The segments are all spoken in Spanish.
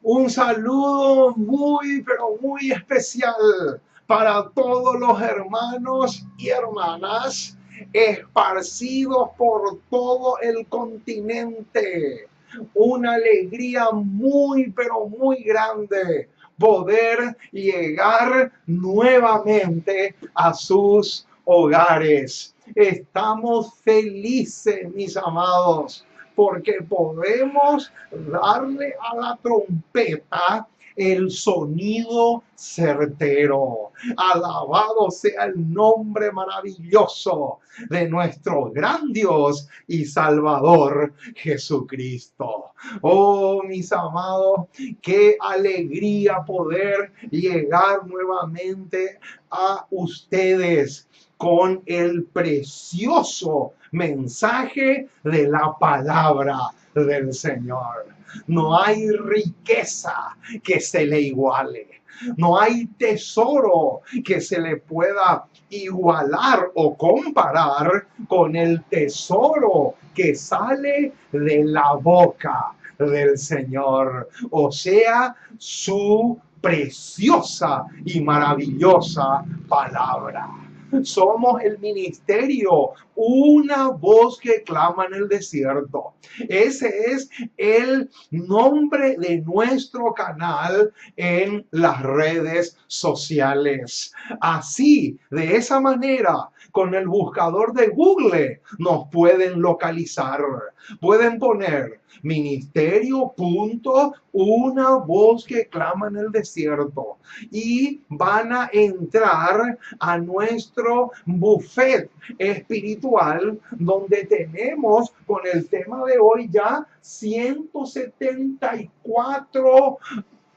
Un saludo muy, pero muy especial para todos los hermanos y hermanas esparcidos por todo el continente. Una alegría muy, pero muy grande poder llegar nuevamente a sus hogares. Estamos felices, mis amados, porque podemos darle a la trompeta el sonido certero. Alabado sea el nombre maravilloso de nuestro gran Dios y Salvador Jesucristo. Oh, mis amados, qué alegría poder llegar nuevamente a ustedes con el precioso mensaje de la palabra del Señor. No hay riqueza que se le iguale. No hay tesoro que se le pueda igualar o comparar con el tesoro que sale de la boca del Señor, o sea, su preciosa y maravillosa palabra. Somos el ministerio, una voz que clama en el desierto. Ese es el nombre de nuestro canal en las redes sociales. Así, de esa manera, con el buscador de Google nos pueden localizar. Pueden poner ministerio punto una voz que clama en el desierto y van a entrar a nuestro buffet espiritual, donde tenemos con el tema de hoy ya 174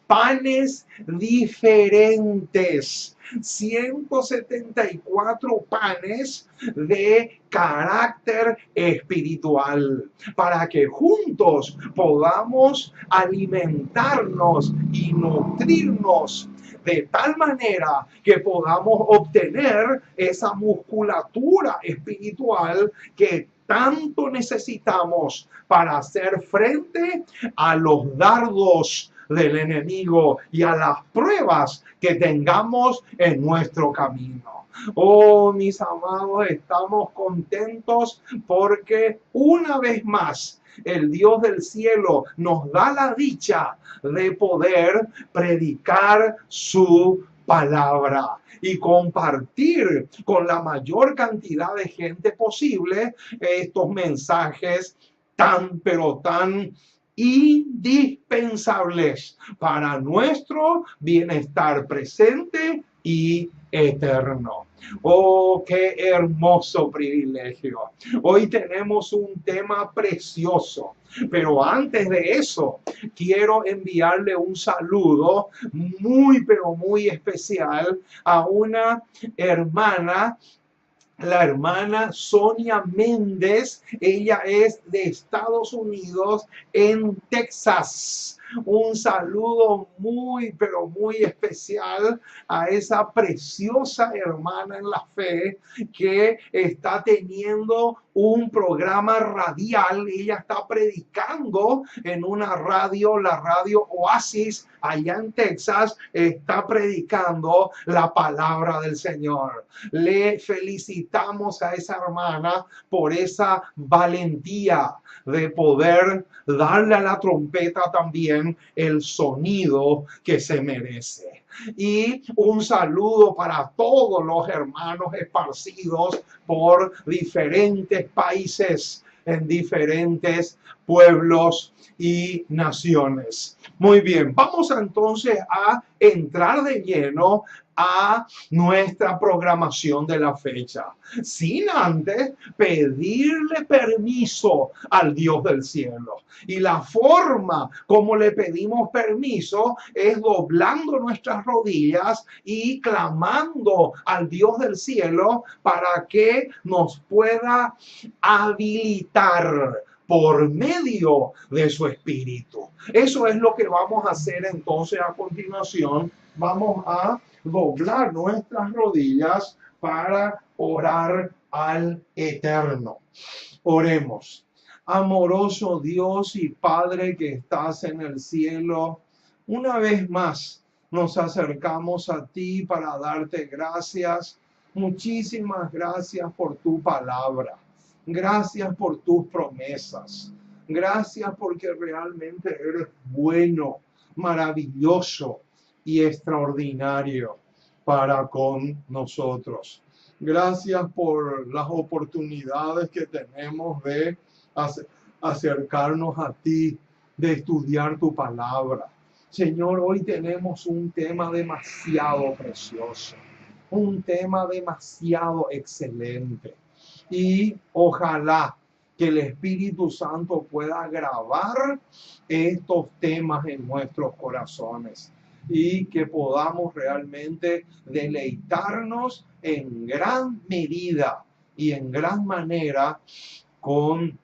panes diferentes, 174 panes de carácter espiritual, para que juntos podamos alimentarnos y nutrirnos de tal manera que podamos obtener esa musculatura espiritual que tanto necesitamos para hacer frente a los dardos del enemigo y a las pruebas que tengamos en nuestro camino. Oh, mis amados, estamos contentos porque una vez más el Dios del cielo nos da la dicha de poder predicar su palabra y compartir con la mayor cantidad de gente posible estos mensajes tan, pero tan indispensables para nuestro bienestar presente y eterno. Oh, qué hermoso privilegio. Hoy tenemos un tema precioso, pero antes de eso, quiero enviarle un saludo muy, pero muy especial a una hermana, la hermana Sonia Méndez. Ella es de Estados Unidos, en Texas. Un saludo muy, pero muy especial a esa preciosa hermana en la fe que está teniendo un programa radial. Ella está predicando en una radio, la radio Oasis, allá en Texas. Está predicando la palabra del Señor. Le felicitamos a esa hermana por esa valentía de poder darle a la trompeta también el sonido que se merece. Y un saludo para todos los hermanos esparcidos por diferentes países, en diferentes pueblos y naciones. Muy bien, vamos entonces a entrar de lleno a nuestra programación de la fecha, sin antes pedirle permiso al Dios del cielo. Y la forma como le pedimos permiso es doblando nuestras rodillas y clamando al Dios del cielo para que nos pueda habilitar por medio de su espíritu. Eso es lo que vamos a hacer entonces a continuación. Vamos a doblar nuestras rodillas para orar al Eterno. Oremos. Amoroso Dios y Padre que estás en el cielo, Una vez más nos acercamos a ti para darte gracias. Muchísimas gracias por tu palabra. Gracias por tus promesas. Gracias porque realmente eres bueno, maravilloso y extraordinario para con nosotros. Gracias por las oportunidades que tenemos de acercarnos a ti, de estudiar tu palabra. Señor, hoy tenemos un tema demasiado precioso, un tema demasiado excelente. Y ojalá que el Espíritu Santo pueda grabar estos temas en nuestros corazones y que podamos realmente deleitarnos en gran medida y en gran manera con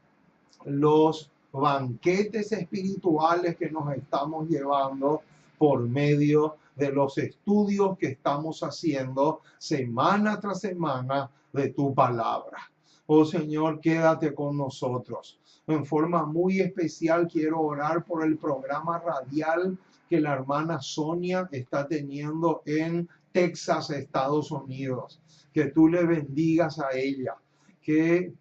los banquetes espirituales que nos estamos llevando por medio de los estudios que estamos haciendo semana tras semana de tu palabra. Oh Señor, quédate con nosotros. En forma muy especial quiero orar por el programa radial que la hermana Sonia está teniendo en Texas, Estados Unidos. Que tú le bendigas a ella. Que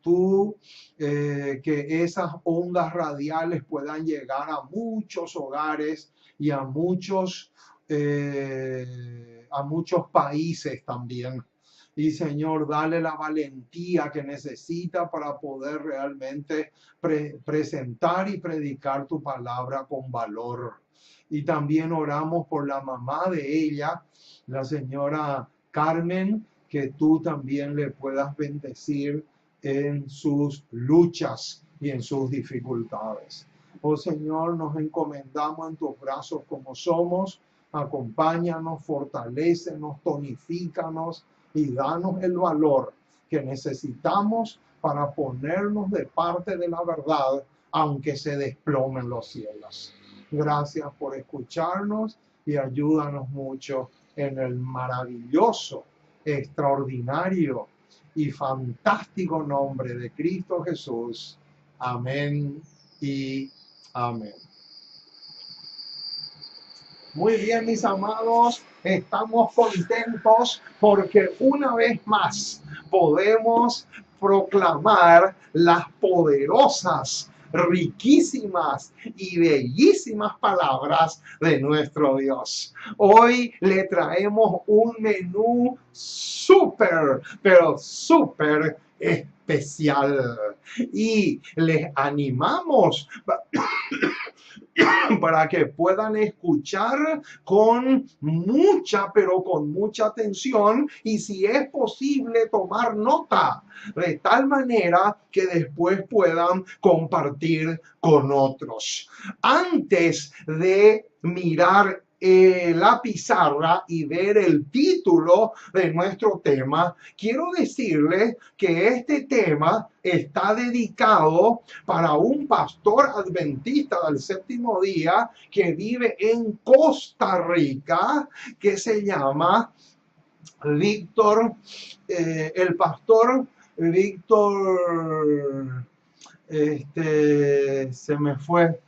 esas ondas radiales puedan llegar a muchos hogares y a muchos países también. Y Señor, dale la valentía que necesita para poder realmente presentar y predicar tu palabra con valor. Y también oramos por la mamá de ella, la señora Carmen, que tú también le puedas bendecir en sus luchas y en sus dificultades. Oh Señor, nos encomendamos en tus brazos como somos. Acompáñanos, fortalécenos, tonifícanos y danos el valor que necesitamos para ponernos de parte de la verdad, aunque se desplomen los cielos. Gracias por escucharnos y ayúdanos mucho en el maravilloso, extraordinario y fantástico nombre de Cristo Jesús. Amén y amén. Muy bien, mis amados, estamos contentos porque una vez más podemos proclamar las poderosas, riquísimas y bellísimas palabras de nuestro Dios. Hoy le traemos un menú súper, pero súper especial y les animamos para que puedan escuchar con mucha, pero con mucha atención y si es posible tomar nota de tal manera que después puedan compartir con otros. Antes de mirar la pizarra y ver el título de nuestro tema, quiero decirles que este tema está dedicado para un pastor adventista del séptimo día que vive en Costa Rica, que se llama Víctor, el pastor Víctor, se me fue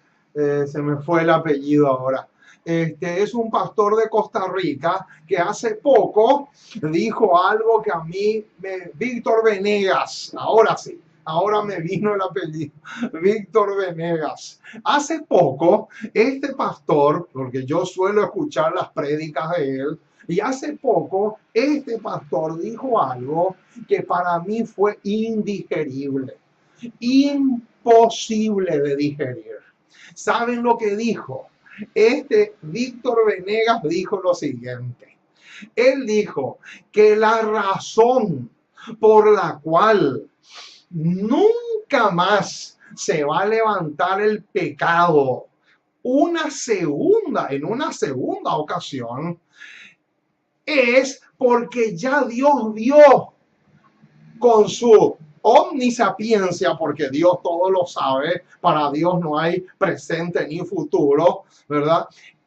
el apellido ahora. Es un pastor de Costa Rica que hace poco dijo algo que a mí, Víctor Venegas, ahora sí, ahora me vino el apellido, Víctor Venegas. Hace poco, este pastor, porque yo suelo escuchar las prédicas de él, y hace poco este pastor dijo algo que para mí fue indigerible, imposible de digerir. ¿Saben lo que dijo? Este Víctor Venegas dijo lo siguiente. Él dijo que la razón por la cual nunca más se va a levantar el pecado en una segunda ocasión es porque ya Dios vio con su omnisapiencia, porque Dios todo lo sabe, para Dios no hay presente ni futuro, ¿verdad?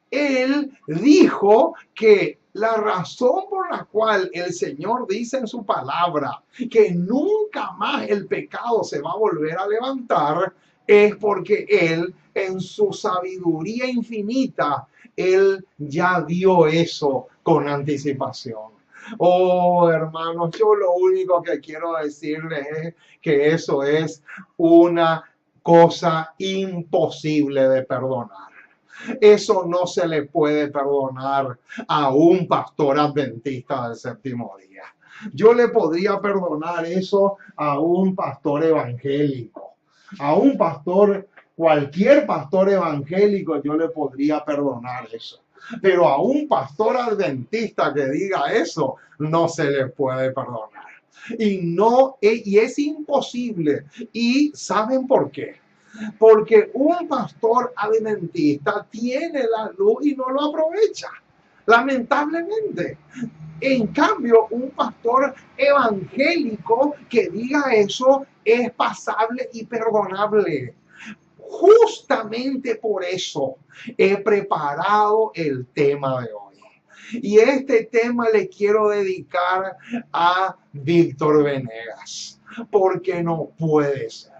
Él dijo que la razón por la cual el Señor dice en su palabra que nunca más el pecado se va a volver a levantar es porque Él, en su sabiduría infinita, Él ya dio eso con anticipación. Oh, hermanos, yo lo único que quiero decirles es que eso es una cosa imposible de perdonar. Eso no se le puede perdonar a un pastor adventista del séptimo día. Yo le podría perdonar eso a un pastor evangélico, a un pastor, cualquier pastor evangélico, yo le podría perdonar eso. Pero a un pastor adventista que diga eso, no se le puede perdonar. Y es imposible. ¿Y saben por qué? Porque un pastor adventista tiene la luz y no lo aprovecha, lamentablemente. En cambio, un pastor evangélico que diga eso es pasable y perdonable. Justamente por eso he preparado el tema de hoy. Y este tema le quiero dedicar a Víctor Venegas, porque no puede ser.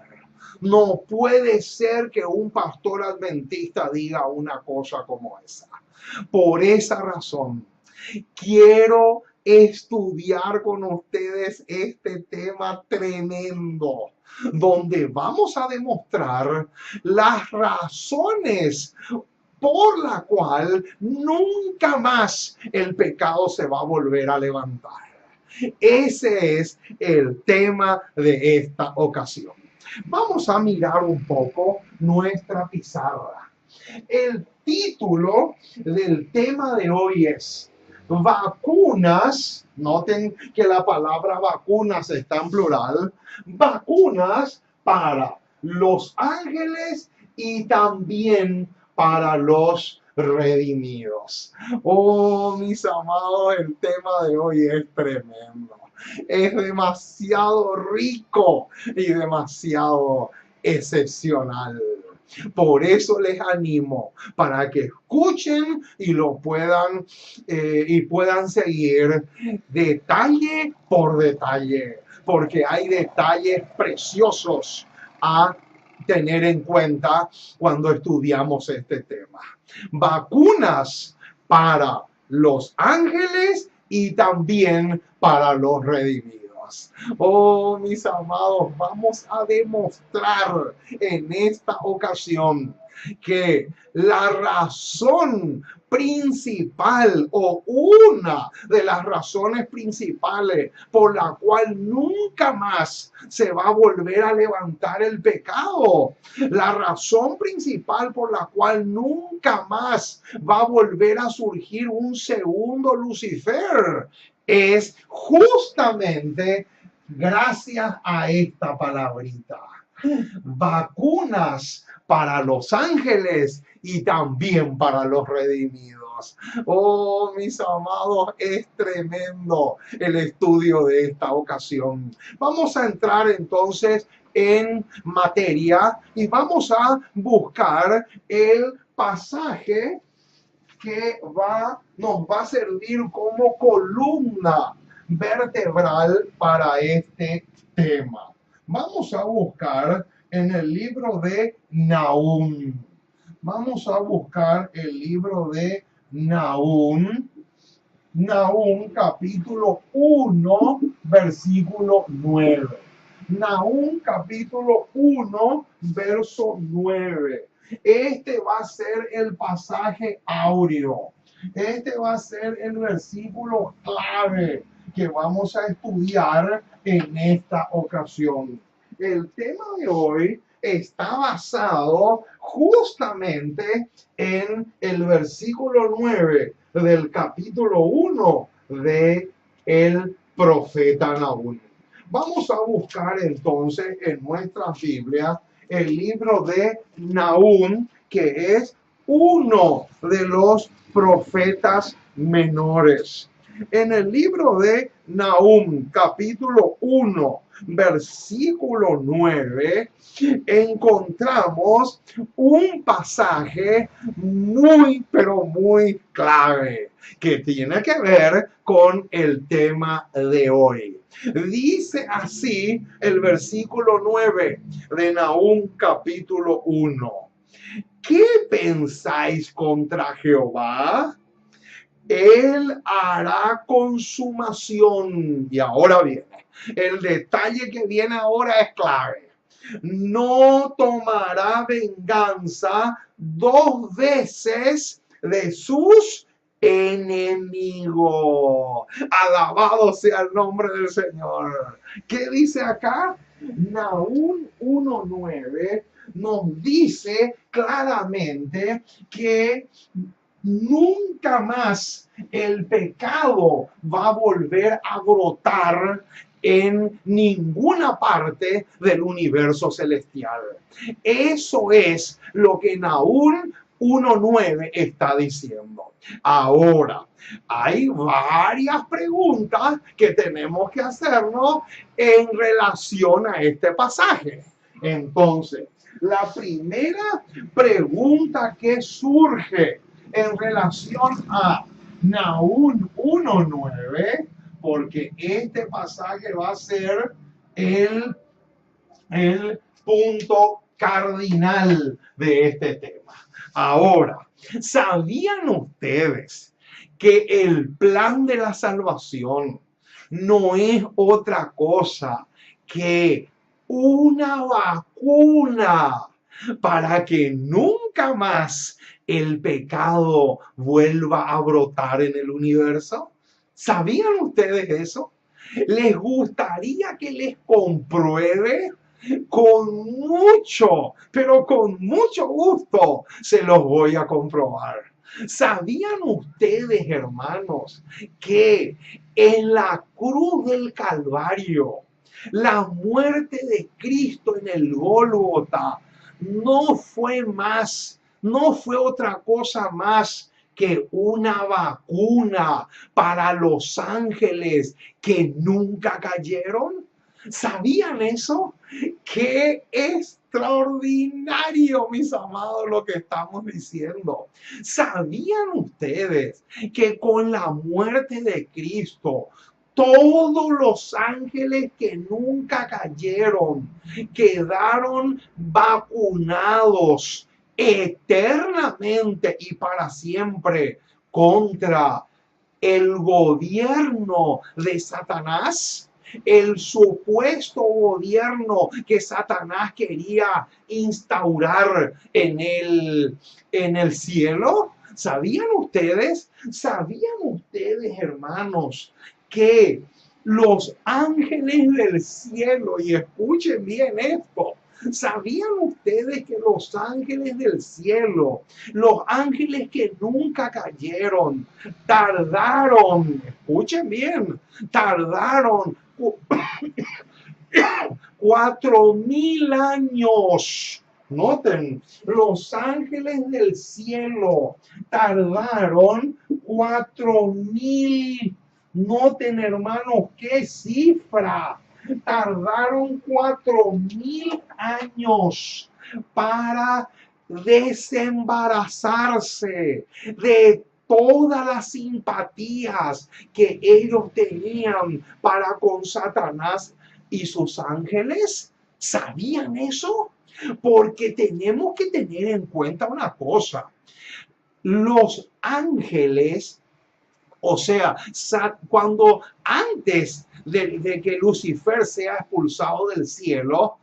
No puede ser que un pastor adventista diga una cosa como esa. Por esa razón, quiero estudiar con ustedes este tema tremendo, donde vamos a demostrar las razones por la cual nunca más el pecado se va a volver a levantar. Ese es el tema de esta ocasión. Vamos a mirar un poco nuestra pizarra. El título del tema de hoy es vacunas. Noten que la palabra vacunas está en plural. Vacunas para los ángeles y también para los redimidos. Oh, mis amados, el tema de hoy es tremendo. Es demasiado rico y demasiado excepcional. Por eso les animo para que escuchen y lo puedan seguir detalle por detalle, porque hay detalles preciosos a tener en cuenta cuando estudiamos este tema. Vacunas para los ángeles y también para los redimidos. Oh, mis amados, vamos a demostrar en esta ocasión que la razón principal o una de las razones principales por la cual nunca más se va a volver a levantar el pecado, la razón principal por la cual nunca más va a volver a surgir un segundo Lucifer, es justamente gracias a esta palabrita. Vacunas para los ángeles y también para los redimidos. Oh, mis amados, es tremendo el estudio de esta ocasión. Vamos a entrar entonces en materia y vamos a buscar el pasaje que nos va a servir como columna vertebral para este tema. Vamos a buscar en el libro de Nahum. Vamos a buscar el libro de Nahum. Nahum capítulo 1, versículo 9. Nahum capítulo 1, verso 9. Este va a ser el pasaje áureo. Este va a ser el versículo clave que vamos a estudiar en esta ocasión. El tema de hoy está basado justamente en el versículo 9 del capítulo 1 de el profeta Nahum. Vamos a buscar entonces en nuestra Biblia el libro de Nahum, que es uno de los profetas menores. En el libro de Nahum, capítulo 1, versículo 9, encontramos un pasaje muy, pero muy clave que tiene que ver con el tema de hoy. Dice así el versículo 9 de Nahum capítulo 1. ¿Qué pensáis contra Jehová? Él hará consumación. Y ahora viene. El detalle que viene ahora es clave. No tomará venganza 2 veces de sus enemigos. Alabado sea el nombre del Señor. ¿Qué dice acá? Nahum 1:9 nos dice claramente que nunca más el pecado va a volver a brotar en ninguna parte del universo celestial. Eso es lo que Nahum 1:9 está diciendo. Ahora, hay varias preguntas que tenemos que hacernos en relación a este pasaje. Entonces, la primera pregunta que surge en relación a Nahum 1:9, porque este pasaje va a ser el punto cardinal de este tema. Ahora, ¿sabían ustedes que el plan de la salvación no es otra cosa que una vacuna para que nunca más el pecado vuelva a brotar en el universo? ¿Sabían ustedes eso? ¿Les gustaría que les compruebe? Con mucho, pero con mucho gusto se los voy a comprobar. ¿Sabían ustedes, hermanos, que en la cruz del Calvario, la muerte de Cristo en el Gólgota no fue otra cosa más que una vacuna para los ángeles que nunca cayeron? ¿Sabían eso? ¡Qué extraordinario, mis amados, lo que estamos diciendo! ¿Sabían ustedes que con la muerte de Cristo, todos los ángeles que nunca cayeron quedaron vacunados eternamente y para siempre contra el gobierno de Satanás? El supuesto gobierno que Satanás quería instaurar en el cielo. ¿Sabían ustedes, hermanos, que los ángeles del cielo, y escuchen bien esto, ¿sabían ustedes que los ángeles del cielo, los ángeles que nunca cayeron, escuchen bien, tardaron 4,000 años? Noten, los ángeles del cielo tardaron 4,000. Noten, hermanos, qué cifra. Tardaron 4,000 años para desembarazarse de todas las simpatías que ellos tenían para con Satanás y sus ángeles. ¿Sabían eso? Porque tenemos que tener en cuenta una cosa. Los ángeles, o sea, cuando antes de que Lucifer sea expulsado del cielo,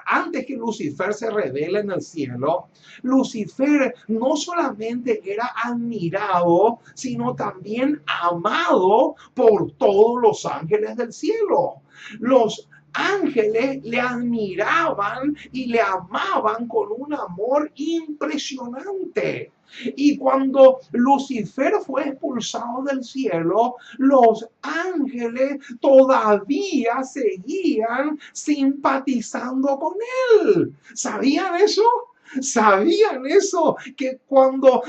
antes que Lucifer se revele en el cielo, Lucifer no solamente era admirado, sino también amado por todos los ángeles del cielo. Los ángeles le admiraban y le amaban con un amor impresionante. Y cuando Lucifer fue expulsado del cielo, los ángeles todavía seguían simpatizando con él. ¿Sabían eso? ¿Sabían eso? Que cuando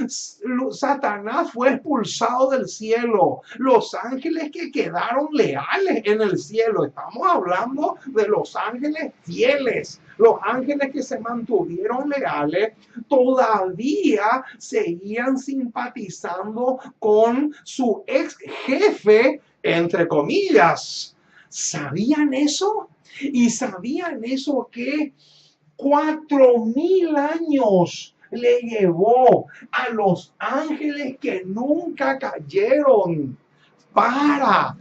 Satanás fue expulsado del cielo, los ángeles que quedaron leales en el cielo, estamos hablando de los ángeles fieles, los ángeles que se mantuvieron leales, todavía seguían simpatizando con su ex jefe, entre comillas. ¿Sabían eso? Y sabían eso que 4000 años le llevó a los ángeles que nunca cayeron para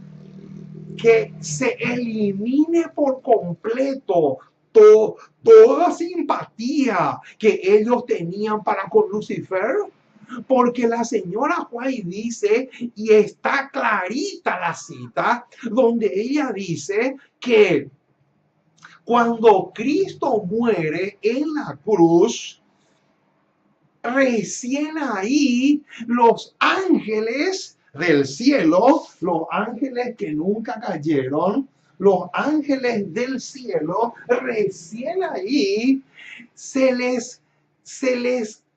que se elimine por completo toda simpatía que ellos tenían para con Lucifer. Porque la señora White dice, y está clarita la cita, donde ella dice que cuando Cristo muere en la cruz, recién ahí los ángeles del cielo, los ángeles que nunca cayeron, los ángeles del cielo, recién ahí se les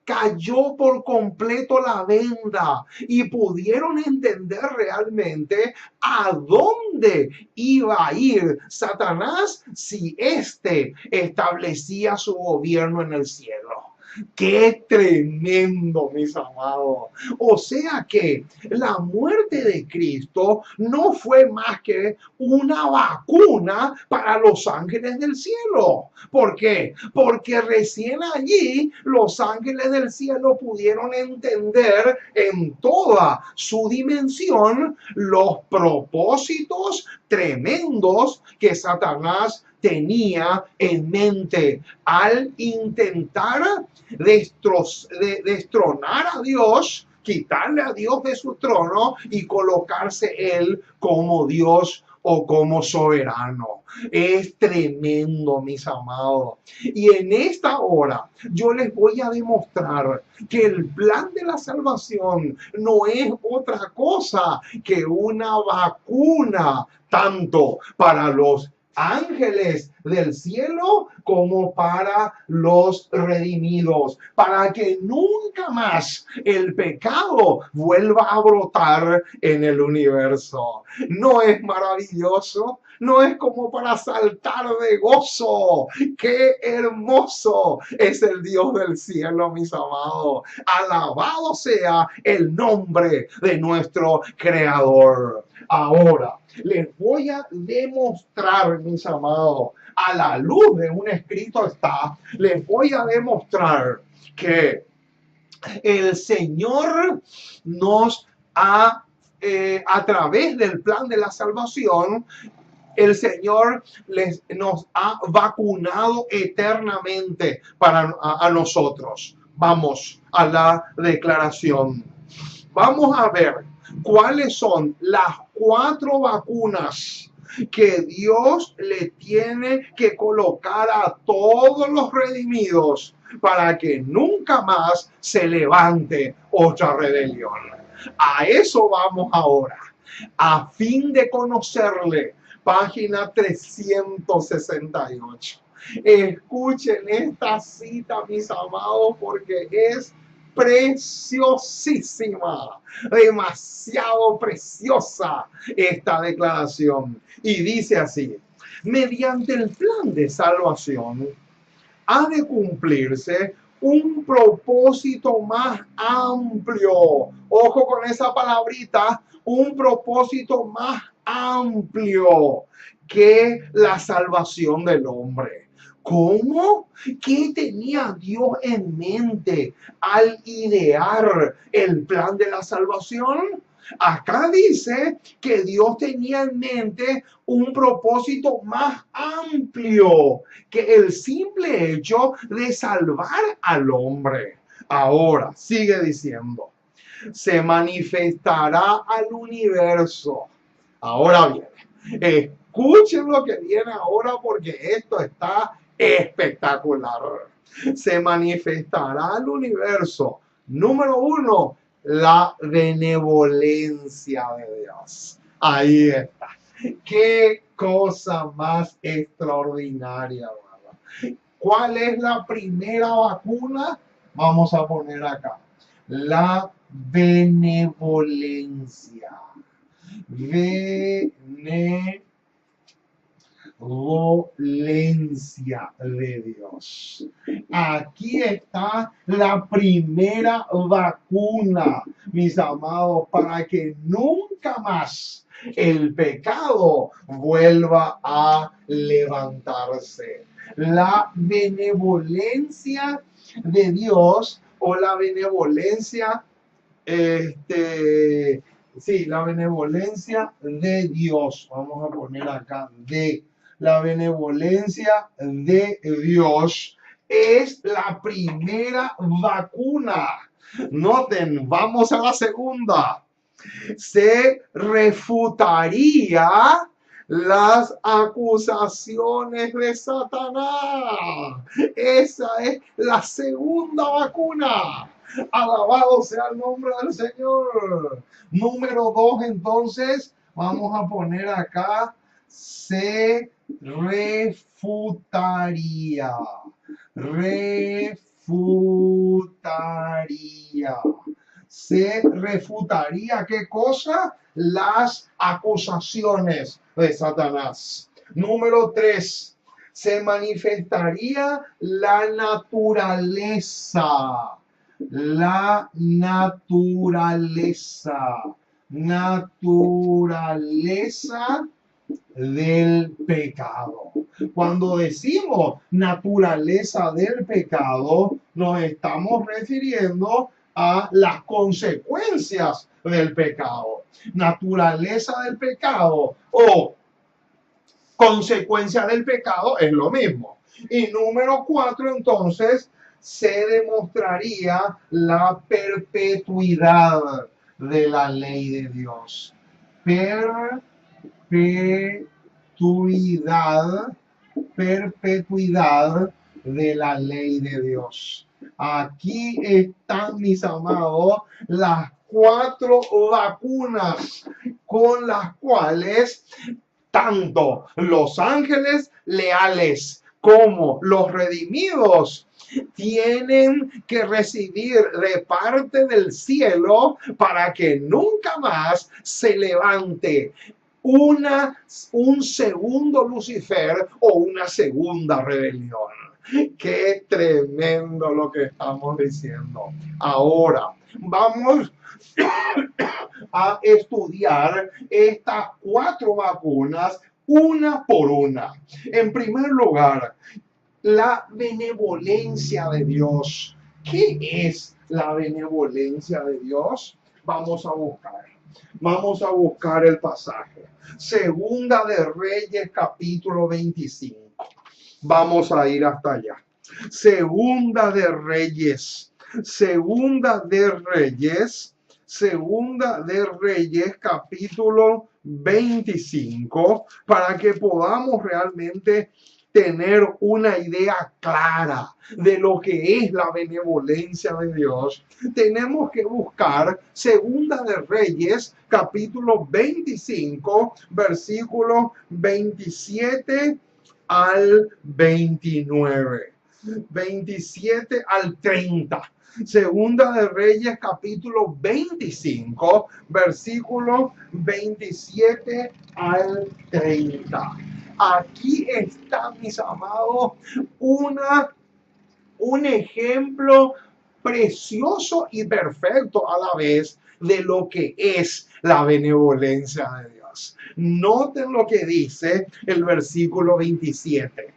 cayó por completo la venda y pudieron entender realmente a dónde iba a ir Satanás si éste establecía su gobierno en el cielo. ¡Qué tremendo, mis amados! O sea que la muerte de Cristo no fue más que una vacuna para los ángeles del cielo. ¿Por qué? Porque recién allí los ángeles del cielo pudieron entender en toda su dimensión los propósitos tremendos que Satanás tenía en mente al intentar destronar a Dios, quitarle a Dios de su trono y colocarse él como Dios o como soberano. Es tremendo, mis amados. Y en esta hora yo les voy a demostrar que el plan de la salvación no es otra cosa que una vacuna, tanto para los ángeles del cielo como para los redimidos, para que nunca más el pecado vuelva a brotar en el universo. ¿No es maravilloso? No es como para saltar de gozo. ¡Qué hermoso es el Dios del cielo, mis amados! Alabado sea el nombre de nuestro Creador. Ahora, les voy a demostrar, mis amados, a la luz de un escrito está, les voy a demostrar que el Señor nos ha, a través del plan de la salvación, el Señor nos ha vacunado eternamente a nosotros. Vamos a la declaración. Vamos a ver cuáles son las 4 vacunas que Dios le tiene que colocar a todos los redimidos para que nunca más se levante otra rebelión. A eso vamos ahora, a fin de conocerle. Página 368. Escuchen esta cita, mis amados, porque es preciosísima, demasiado preciosa esta declaración. Y dice así: mediante el plan de salvación ha de cumplirse un propósito más amplio. Ojo con esa palabrita, un propósito más amplio que la salvación del hombre. ¿Cómo? ¿Qué tenía Dios en mente al idear el plan de la salvación? Acá dice que Dios tenía en mente un propósito más amplio que el simple hecho de salvar al hombre. Ahora, sigue diciendo, se manifestará al universo. Ahora bien, escuchen lo que viene ahora porque esto está espectacular. Se manifestará al universo. Número 1, la benevolencia de Dios. Ahí está. Qué cosa más extraordinaria, ¿verdad? ¿Cuál es la primera vacuna? Vamos a poner acá. La benevolencia. Benevolencia de Dios. Aquí está la primera vacuna, mis amados, para que nunca más el pecado vuelva a levantarse. La benevolencia de Dios o la benevolencia, la benevolencia de Dios. Vamos a poner acá de la benevolencia de Dios es la primera vacuna. Noten, vamos a la segunda. Se refutaría las acusaciones de Satanás. Esa es la segunda vacuna. Alabado sea el nombre del Señor. Número 2, entonces, vamos a poner acá, se refutaría. Refutaría. Se refutaría, ¿qué cosa? Las acusaciones de Satanás. Número 3, se manifestaría la naturaleza. La naturaleza del pecado. Cuando decimos naturaleza del pecado, nos estamos refiriendo a las consecuencias del pecado. Naturaleza del pecado o consecuencia del pecado es lo mismo. Y número 4, entonces, se demostraría la perpetuidad de la ley de Dios. Perpetuidad de la ley de Dios. Aquí están, mis amados, las 4 vacunas con las cuales tanto los ángeles leales como los redimidos tienen que recibir de parte del cielo para que nunca más se levante un segundo Lucifer o una segunda rebelión. Qué tremendo lo que estamos diciendo. Ahora, vamos a estudiar estas 4 vacunas una por una. En primer lugar, la benevolencia de Dios. ¿Qué es la benevolencia de Dios? Vamos a buscar el pasaje. Segunda de Reyes, capítulo 25. Vamos a ir hasta allá. Segunda de Reyes, capítulo 25, para que podamos realmente tener una idea clara de lo que es la benevolencia de Dios. Tenemos que buscar Segunda de Reyes, capítulo 25, versículos 27 al 29. 27 al 30. Segunda de Reyes, capítulo 25, versículos 27 al 30. Aquí está, mis amados, un ejemplo precioso y perfecto a la vez de lo que es la benevolencia de Dios. Noten lo que dice el versículo 27.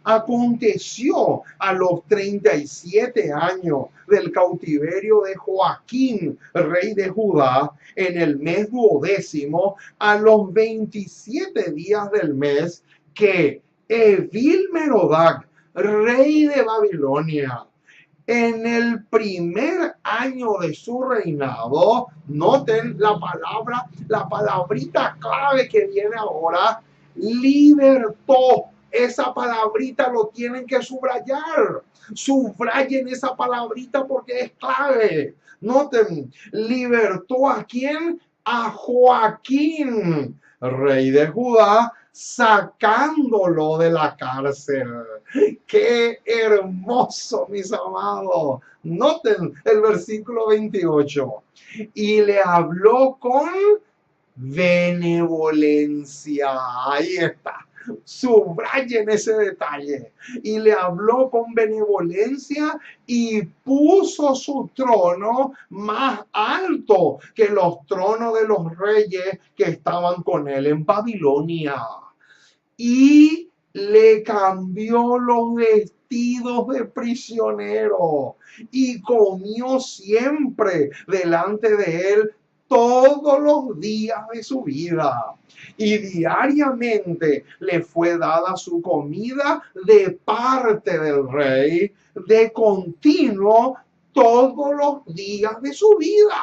Aconteció a los 37 años del cautiverio de Joaquín, rey de Judá, en el mes 12º, a los 27 días del mes, que Evil-Merodach, rey de Babilonia, en el primer año de su reinado, noten la palabrita clave que viene ahora, libertó. Esa palabrita lo tienen que subrayar. Subrayen esa palabrita porque es clave. Noten, libertó ¿a quién? A Joaquín, rey de Judá, sacándolo de la cárcel. ¡Qué hermoso, mis amados! Noten el versículo 28. Y le habló con benevolencia. Ahí está. Subrayen ese detalle. Y le habló con benevolencia y puso su trono más alto que los tronos de los reyes que estaban con él en Babilonia. Y le cambió los vestidos de prisionero y comió siempre delante de él todos los días de su vida. Y diariamente le fue dada su comida de parte del rey, de continuo todos los días de su vida.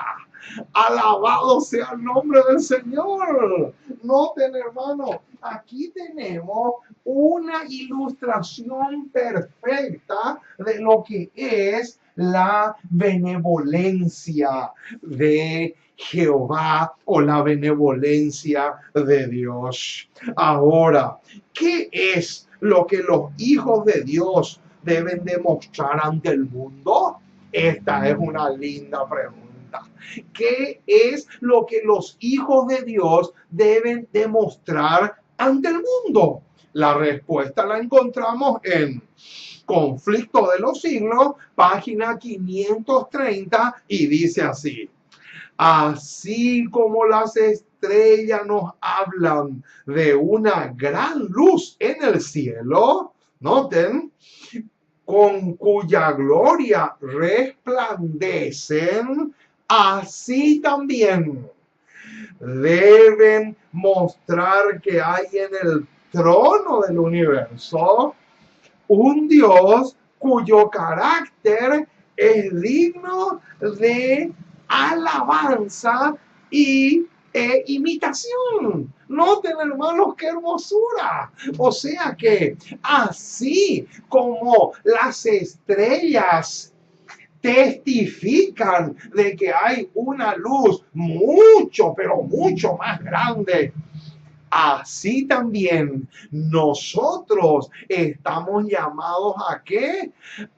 Alabado sea el nombre del Señor. Noten, hermano, aquí tenemos una ilustración perfecta de lo que es la benevolencia de Jehová o la benevolencia de Dios. Ahora, ¿qué es lo que los hijos de Dios deben demostrar ante el mundo? Esta es una linda pregunta. ¿Qué es lo que los hijos de Dios deben demostrar ante el mundo? La respuesta la encontramos en Conflicto de los Siglos, página 530, y dice así: así como las estrellas nos hablan de una gran luz en el cielo, noten, con cuya gloria resplandecen, así también deben mostrar que hay en el trono del universo un Dios cuyo carácter es digno de alabanza y imitación. Noten, hermanos, qué hermosura. O sea que así como las estrellas testifican de que hay una luz mucho, pero mucho más grande, así también nosotros estamos llamados ¿a qué?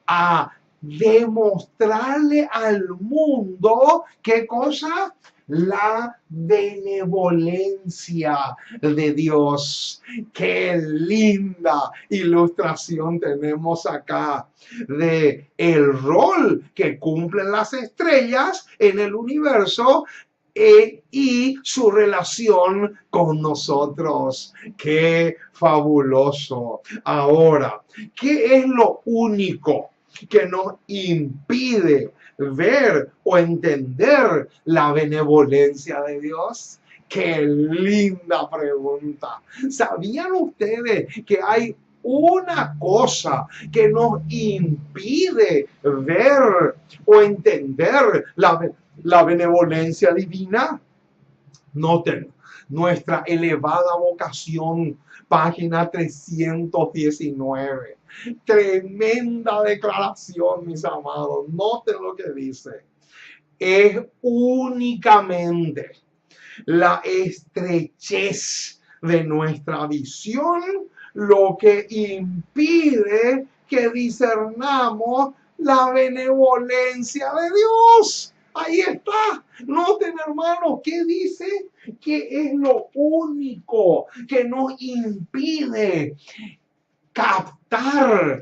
A demostrarle al mundo, ¿qué cosa? La benevolencia de Dios. Qué linda ilustración tenemos acá de el rol que cumplen las estrellas en el universo y su relación con nosotros. ¡Qué fabuloso! Ahora, ¿qué es lo único que nos impide ver o entender la benevolencia de Dios? ¡Qué linda pregunta! ¿Sabían ustedes que hay una cosa que nos impide ver o entender la benevolencia divina? Noten, nuestra elevada vocación, página 319. Tremenda declaración, mis amados. Noten lo que dice. Es únicamente la estrechez de nuestra visión lo que impide que discernamos la benevolencia de Dios. Ahí está. Noten, hermanos, ¿qué dice? Que es lo único que nos impide captar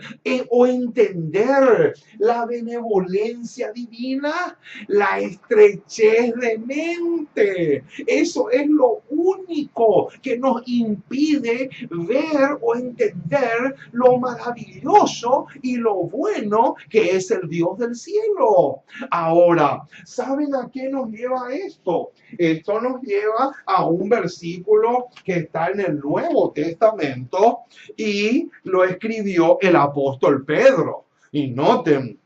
o entender la benevolencia divina, la estrechez de mente. Eso es lo único que nos impide ver o entender lo maravilloso y lo bueno que es el Dios del cielo. Ahora, ¿saben a qué nos lleva esto? Esto nos lleva a un versículo que está en el Nuevo Testamento y lo escribió el apóstol Pedro. Y noten,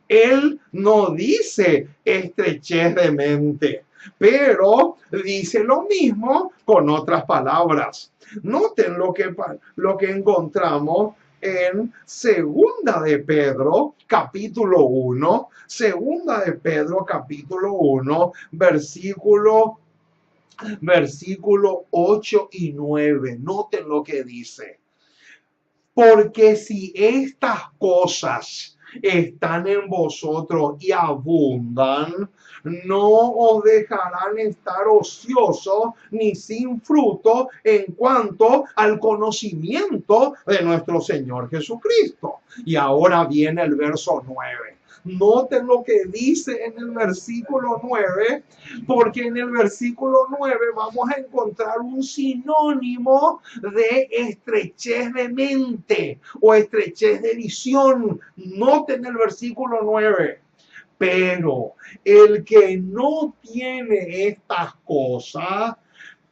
él no dice estrechez de mente, pero dice lo mismo con otras palabras. Noten lo que encontramos en Segunda de Pedro, capítulo 1, Segunda de Pedro, capítulo 1, versículo Versículo 8 y 9. Noten lo que dice. Porque si estas cosas están en vosotros y abundan, no os dejarán estar ociosos ni sin fruto en cuanto al conocimiento de nuestro Señor Jesucristo. Y ahora viene el verso 9. Noten lo que dice en el versículo 9, porque en el versículo 9 vamos a encontrar un sinónimo de estrechez de mente o estrechez de visión. Noten el versículo 9. Pero el que no tiene estas cosas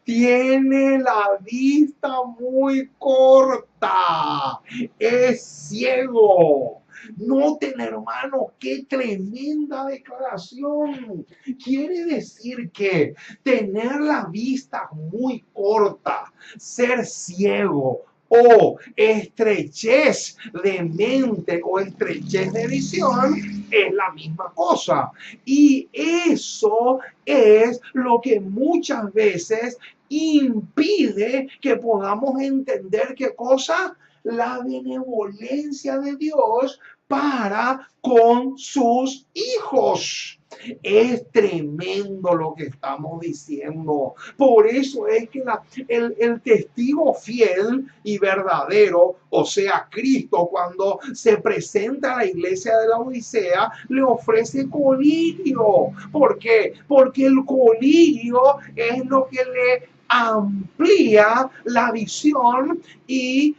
tiene la vista muy corta, es ciego. Noten, hermanos, qué tremenda declaración. Quiere decir que tener la vista muy corta, ser ciego o estrechez de mente o estrechez de visión es la misma cosa. Y eso es lo que muchas veces impide que podamos entender qué cosa, la benevolencia de Dios para con sus hijos. Es tremendo lo que estamos diciendo. Por eso es que el testigo fiel y verdadero, o sea, Cristo, cuando se presenta a la iglesia de la Odisea, le ofrece colirio. ¿Por qué? Porque el colirio es lo que le amplía la visión y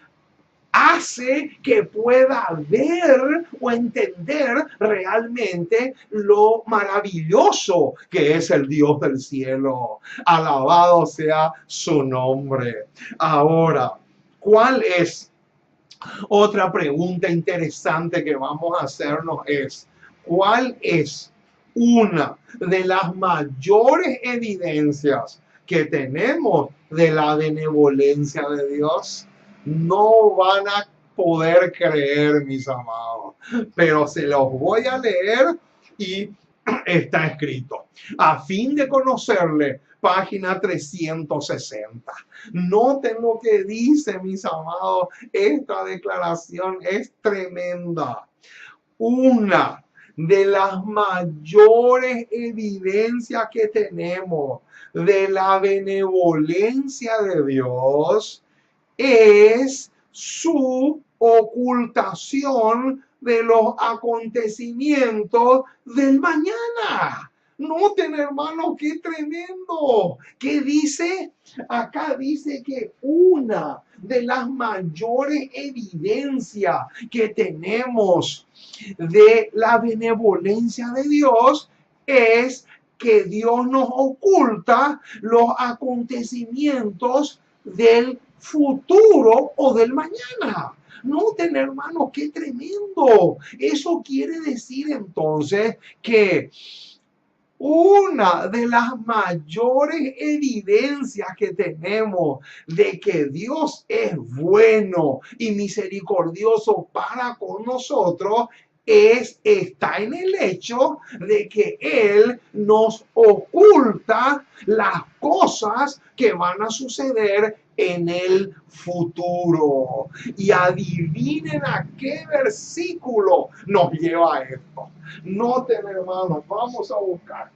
hace que pueda ver o entender realmente lo maravilloso que es el Dios del cielo. Alabado sea su nombre. Ahora, ¿cuál es otra pregunta interesante que vamos a hacernos? Es, ¿cuál es una de las mayores evidencias que tenemos de la benevolencia de Dios? No van a poder creer, mis amados, pero se los voy a leer y está escrito. A fin de conocerle, página 360. Noten lo que dice, mis amados. Esta declaración es tremenda. Una de las mayores evidencias que tenemos de la benevolencia de Dios es su ocultación de los acontecimientos del mañana. Noten, hermano, qué tremendo. ¿Qué dice? Acá dice que una de las mayores evidencias que tenemos de la benevolencia de Dios es que Dios nos oculta los acontecimientos del futuro o del mañana. Noten, hermanos, qué tremendo. Eso quiere decir entonces que una de las mayores evidencias que tenemos de que Dios es bueno y misericordioso para con nosotros está en el hecho de que Él nos oculta las cosas que van a suceder en el futuro. Y adivinen a qué versículo nos lleva a esto. Noten, hermanos, vamos a buscar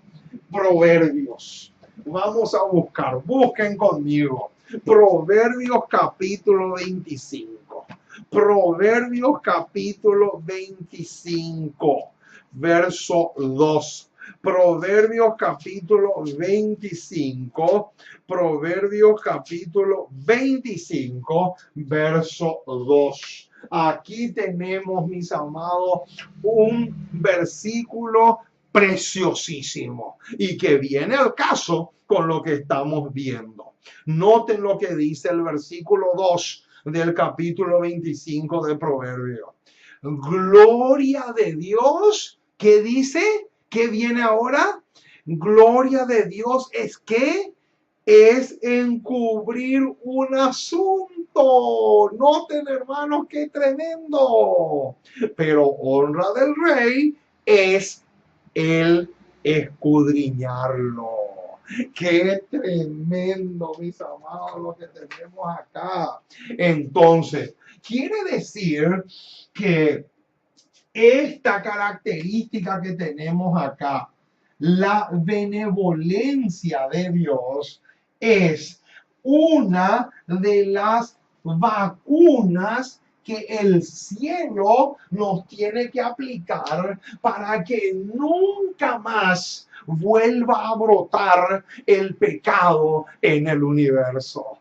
Proverbios. Vamos a buscar, busquen conmigo. Proverbios capítulo 25. Proverbios capítulo 25, verso 2. Proverbios capítulo 25, Proverbios capítulo 25, verso 2. Aquí tenemos, mis amados, un versículo preciosísimo y que viene al caso con lo que estamos viendo. Noten lo que dice el versículo 2 del capítulo 25 de Proverbios. Gloria de Dios, ¿qué dice? ¿Qué viene ahora? Gloria de Dios es que es encubrir un asunto. Noten, hermanos, qué tremendo. Pero honra del rey es el escudriñarlo. Qué tremendo, mis amados, lo que tenemos acá. Entonces, quiere decir que esta característica que tenemos acá, la benevolencia de Dios, es una de las vacunas que el cielo nos tiene que aplicar para que nunca más vuelva a brotar el pecado en el universo.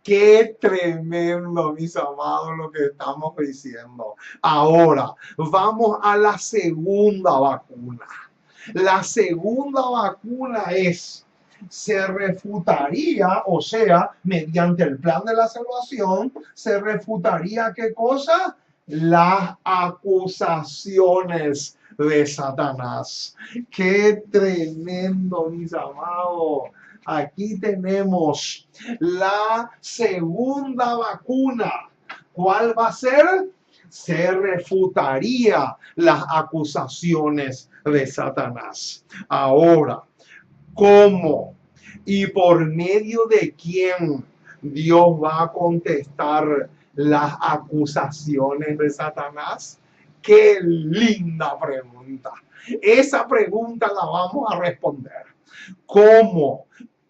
Qué tremendo, mis amados, lo que estamos diciendo. Ahora, vamos a la segunda vacuna. La segunda vacuna se refutaría, o sea, mediante el plan de la salvación, se refutaría ¿qué cosa? Las acusaciones de Satanás. Qué tremendo, mis amados. Aquí tenemos la segunda vacuna. ¿Cuál va a ser? Se refutaría las acusaciones de Satanás. Ahora, ¿cómo y por medio de quién Dios va a contestar las acusaciones de Satanás? Qué linda pregunta. Esa pregunta la vamos a responder. ¿Cómo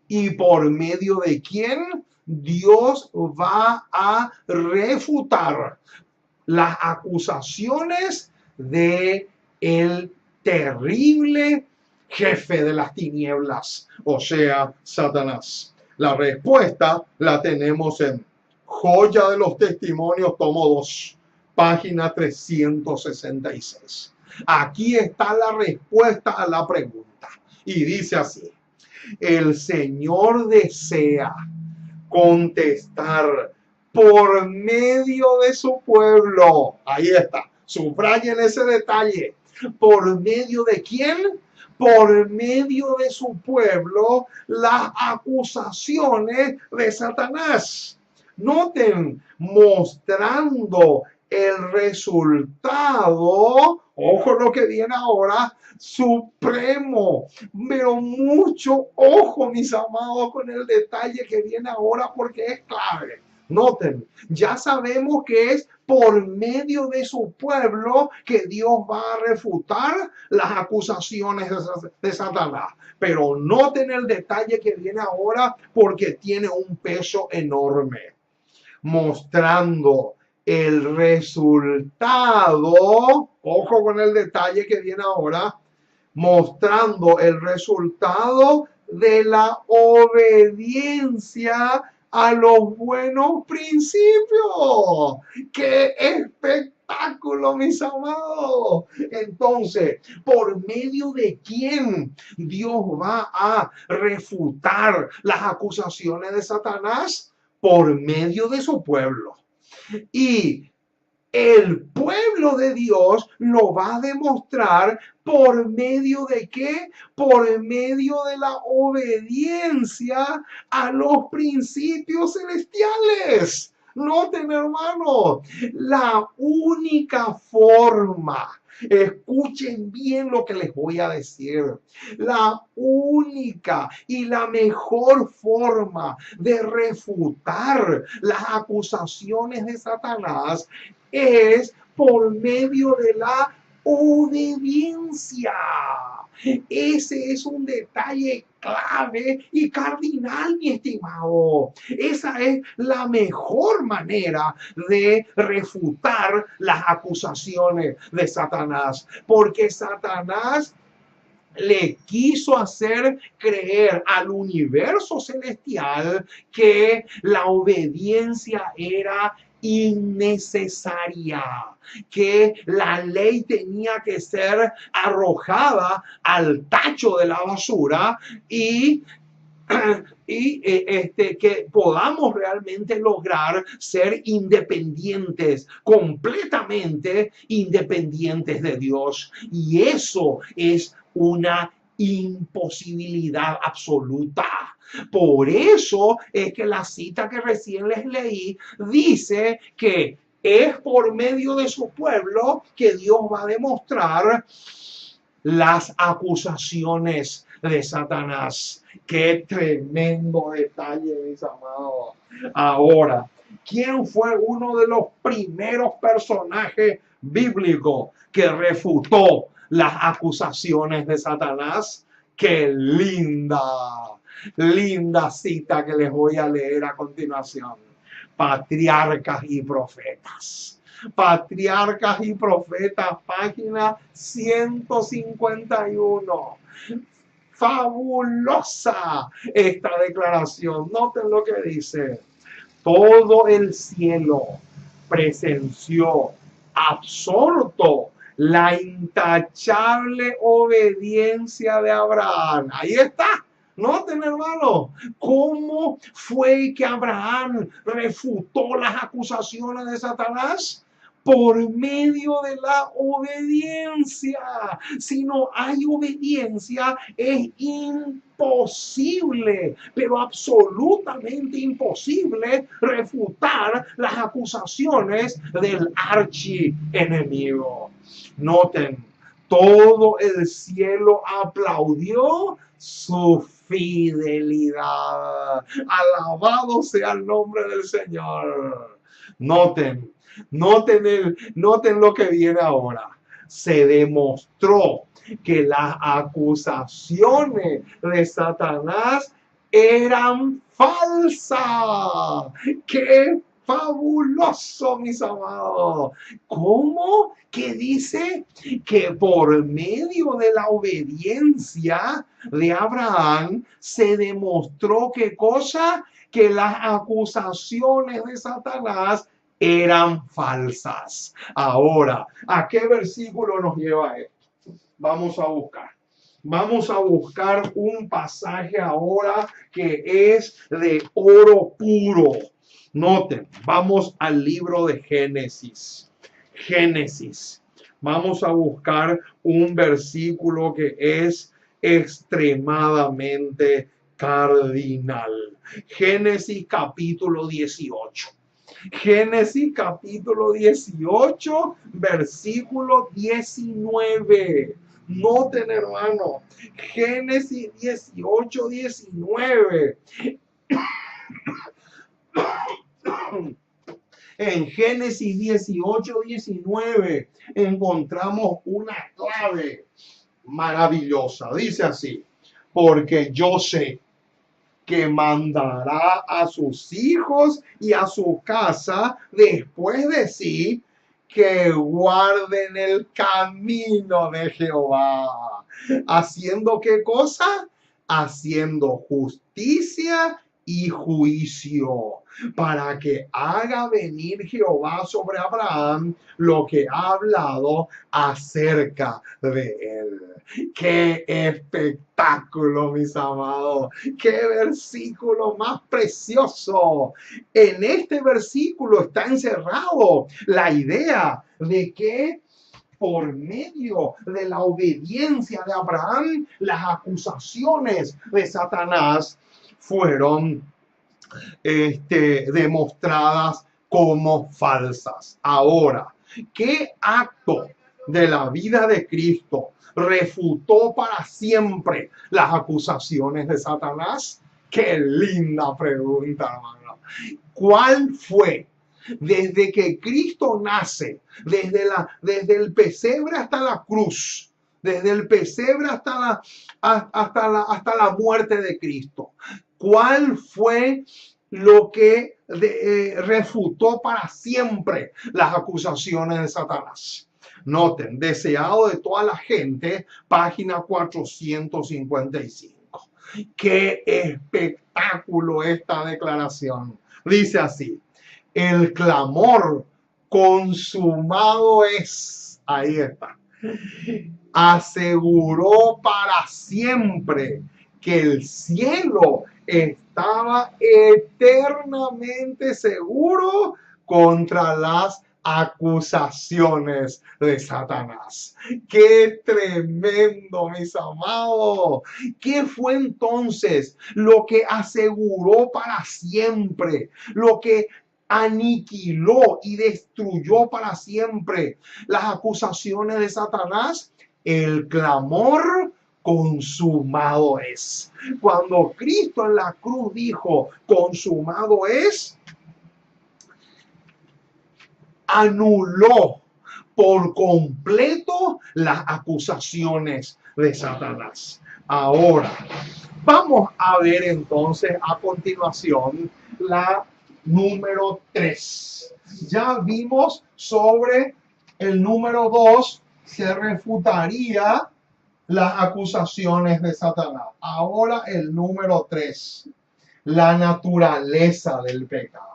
y por medio de quién Dios va a refutar las acusaciones de el terrible jefe de las tinieblas, o sea, Satanás? La respuesta la tenemos en Joya de los Testimonios, tomo 2, página 366. Aquí está la respuesta a la pregunta y dice así: el Señor desea contestar por medio de su pueblo. Ahí está, subrayen ese detalle. ¿Por medio de quién? Por medio de su pueblo, las acusaciones de Satanás. Noten, mostrando el resultado, ojo lo que viene ahora, supremo. Pero mucho ojo, mis amados, con el detalle que viene ahora, porque es clave. Noten, ya sabemos que es por medio de su pueblo que Dios va a refutar las acusaciones de Satanás. Pero noten el detalle que viene ahora, porque tiene un peso enorme. Mostrando el resultado, ojo con el detalle que viene ahora, mostrando el resultado de la obediencia a los buenos principios. ¡Qué espectáculo, mis amados! Entonces, ¿por medio de quién Dios va a refutar las acusaciones de Satanás? Por medio de su pueblo. Y el pueblo de Dios lo va a demostrar por medio de ¿qué? Por medio de la obediencia a los principios celestiales. Noten, hermanos, la única forma, escuchen bien lo que les voy a decir, la única y la mejor forma de refutar las acusaciones de Satanás es por medio de la obediencia. Ese es un detalle clave y cardinal, mi estimado. Esa es la mejor manera de refutar las acusaciones de Satanás, porque Satanás le quiso hacer creer al universo celestial que la obediencia era innecesaria, que la ley tenía que ser arrojada al tacho de la basura y que podamos realmente lograr ser independientes, completamente independientes de Dios. Y eso es una imposibilidad absoluta. Por eso es que la cita que recién les leí dice que es por medio de su pueblo que Dios va a demostrar las acusaciones de Satanás. Qué tremendo detalle, mis amados. Ahora, ¿quién fue uno de los primeros personajes bíblicos que refutó las acusaciones de Satanás? Qué linda, linda cita que les voy a leer a continuación. Patriarcas y Profetas. Patriarcas y Profetas, página 151. Fabulosa esta declaración. Noten lo que dice. Todo el cielo presenció absorto la intachable obediencia de Abraham. Ahí está. Noten, hermano, cómo fue que Abraham refutó las acusaciones de Satanás. Por medio de la obediencia. Si no hay obediencia, es imposible, pero absolutamente imposible refutar las acusaciones del archienemigo. Noten, todo el cielo aplaudió su fidelidad. Alabado sea el nombre del Señor. Noten lo que viene ahora. Se demostró que las acusaciones de Satanás eran falsas. ¡Qué fabuloso, mis amados! ¿Cómo? Que dice que por medio de la obediencia de Abraham se demostró qué cosa, que las acusaciones de Satanás eran falsas. Ahora, ¿a qué versículo nos lleva esto? Vamos a buscar. Vamos a buscar un pasaje ahora que es de oro puro. Noten, vamos al libro de Génesis. Génesis. Vamos a buscar un versículo que es extremadamente cardinal. Génesis capítulo 18. Génesis capítulo 18, versículo 19. Noten, hermano, Génesis 18, 19. En Génesis 18, 19 encontramos una clave maravillosa. Dice así: porque yo sé que mandará a sus hijos y a su casa después de sí, que guarden el camino de Jehová. ¿Haciendo qué cosa? Haciendo justicia y juicio, para que haga venir Jehová sobre Abraham lo que ha hablado acerca de él. ¡Qué espectáculo, mis amados! ¡Qué versículo más precioso! En este versículo está encerrado la idea de que por medio de la obediencia de Abraham, las acusaciones de Satanás fueron demostradas como falsas. Ahora, ¿qué acto de la vida de Cristo refutó para siempre las acusaciones de Satanás? Qué linda pregunta, hermano. ¿Cuál fue? Desde que Cristo nace, desde el pesebre hasta la cruz, desde el pesebre hasta la muerte de Cristo, ¿cuál fue lo que refutó para siempre las acusaciones de Satanás? Noten, deseado de toda la gente, página 455. ¡Qué espectáculo esta declaración! Dice así: el clamor consumado es, ahí está, aseguró para siempre que el cielo estaba eternamente seguro contra las acusaciones de Satanás. ¡Qué tremendo, mis amados! ¿Qué fue entonces lo que aseguró para siempre? Lo que aniquiló y destruyó para siempre las acusaciones de Satanás. El clamor consumado es. Cuando Cristo en la cruz dijo, consumado es, anuló por completo las acusaciones de Satanás. Ahora, vamos a ver entonces a continuación la número 3. Ya vimos sobre el número 2, se refutaría las acusaciones de Satanás. Ahora el número 3, la naturaleza del pecado.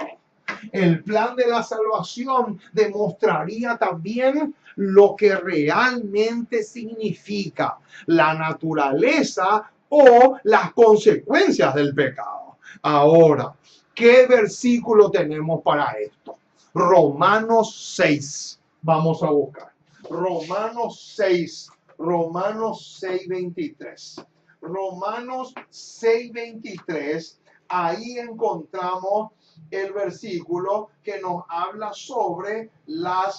El plan de la salvación demostraría también lo que realmente significa la naturaleza o las consecuencias del pecado. Ahora, ¿qué versículo tenemos para esto? Romanos 6. Vamos a buscar. Romanos 6. Romanos 6:23. Romanos 6:23. Ahí encontramos el versículo que nos habla sobre la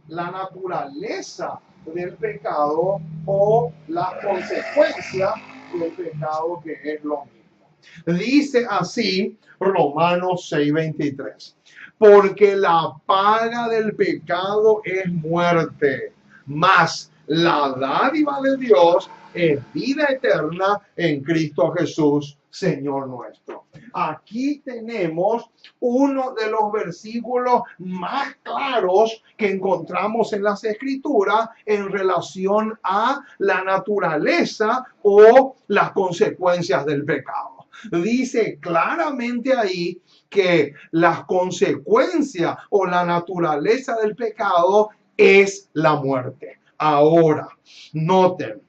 naturaleza del pecado o las consecuencias del pecado, que es lo mismo. Dice así Romanos 6:23: porque la paga del pecado es muerte, mas la dádiva de Dios es vida eterna en Cristo Jesús, Señor nuestro. Aquí tenemos uno de los versículos más claros que encontramos en las Escrituras en relación a la naturaleza o las consecuencias del pecado. Dice claramente ahí que las consecuencias o la naturaleza del pecado es la muerte. Ahora, noten,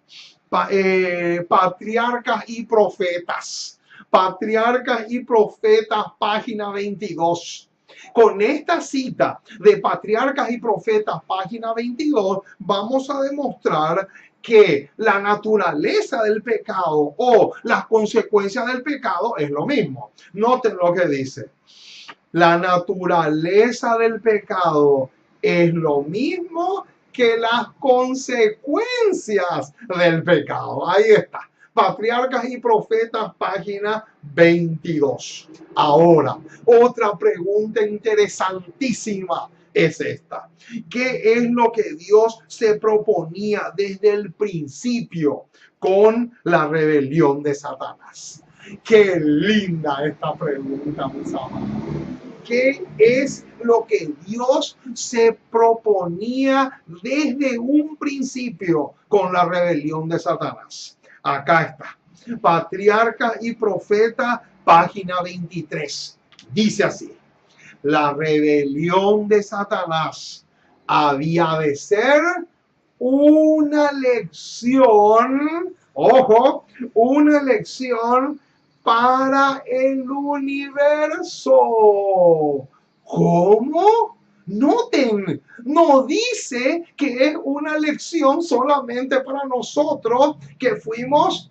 Patriarcas y Profetas. Patriarcas y Profetas, página 22. Con esta cita de Patriarcas y Profetas, página 22, vamos a demostrar que la naturaleza del pecado o las consecuencias del pecado es lo mismo. Noten lo que dice. La naturaleza del pecado es lo mismo que las consecuencias del pecado. Ahí está. Patriarcas y Profetas, página 22. Ahora, otra pregunta interesantísima es esta. ¿Qué es lo que Dios se proponía desde el principio con la rebelión de Satanás? Qué linda esta pregunta, mis amados. ¿Qué es lo que Dios se proponía desde un principio con la rebelión de Satanás? Acá está. Patriarca y Profeta, página 23. Dice así: la rebelión de Satanás había de ser una lección, ojo, una lección para el universo. ¿Cómo? Noten, no dice que es una lección solamente para nosotros que fuimos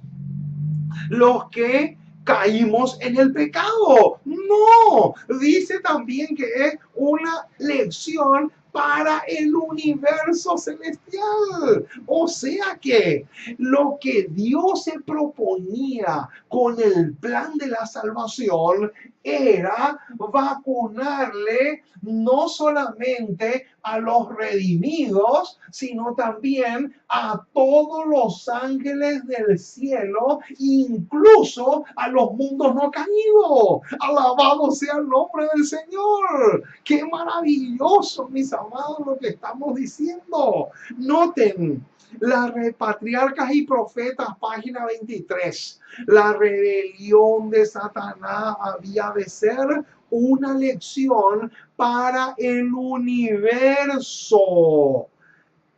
los que caímos en el pecado. No, dice también que es una lección para el universo celestial. O sea que lo que Dios se proponía con el plan de la salvación era vacunarle no solamente a los redimidos, sino también a todos los ángeles del cielo, incluso a los mundos no caídos. Alabado sea el nombre del Señor. Qué maravilloso, mis amados, lo que estamos diciendo. Noten, las Patriarcas y Profetas, página 23. La rebelión de Satanás había de ser una lección para el universo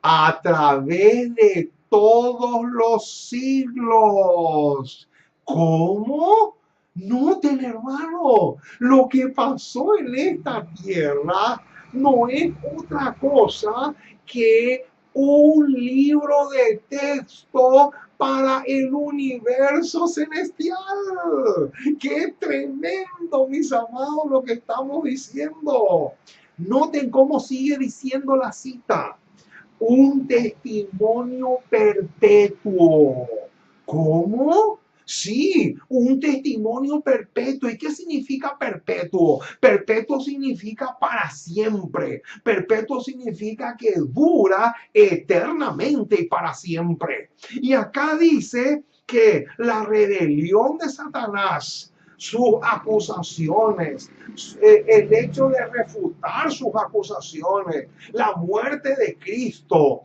a través de todos los siglos. ¿Cómo? Noten, hermano, lo que pasó en esta tierra no es otra cosa que un libro de texto para el universo celestial. ¡Qué tremendo, mis amados, lo que estamos diciendo! Noten cómo sigue diciendo la cita. Un testimonio perpetuo. ¿Cómo? Sí, un testimonio perpetuo. ¿Y qué significa perpetuo? Perpetuo significa para siempre. Perpetuo significa que dura eternamente y para siempre. Y acá dice que la rebelión de Satanás, sus acusaciones, el hecho de refutar sus acusaciones, la muerte de Cristo,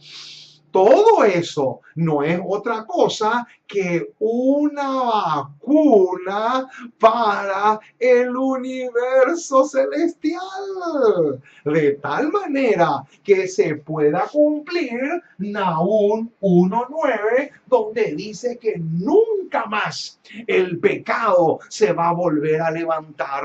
todo eso no es otra cosa que una vacuna para el universo celestial, de tal manera que se pueda cumplir Nahum 1:9, donde dice que nunca más el pecado se va a volver a levantar,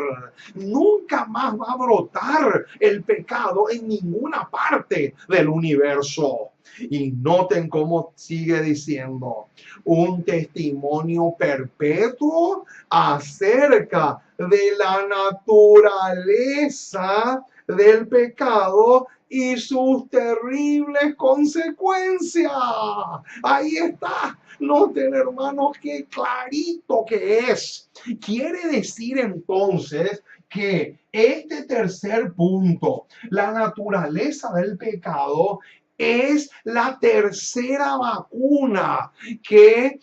nunca más va a brotar el pecado en ninguna parte del universo. Y noten cómo sigue diciendo, un testimonio perpetuo acerca de la naturaleza del pecado y sus terribles consecuencias. Ahí está. Noten, hermanos, qué clarito que es. Quiere decir entonces que este tercer punto, la naturaleza del pecado, es la tercera vacuna que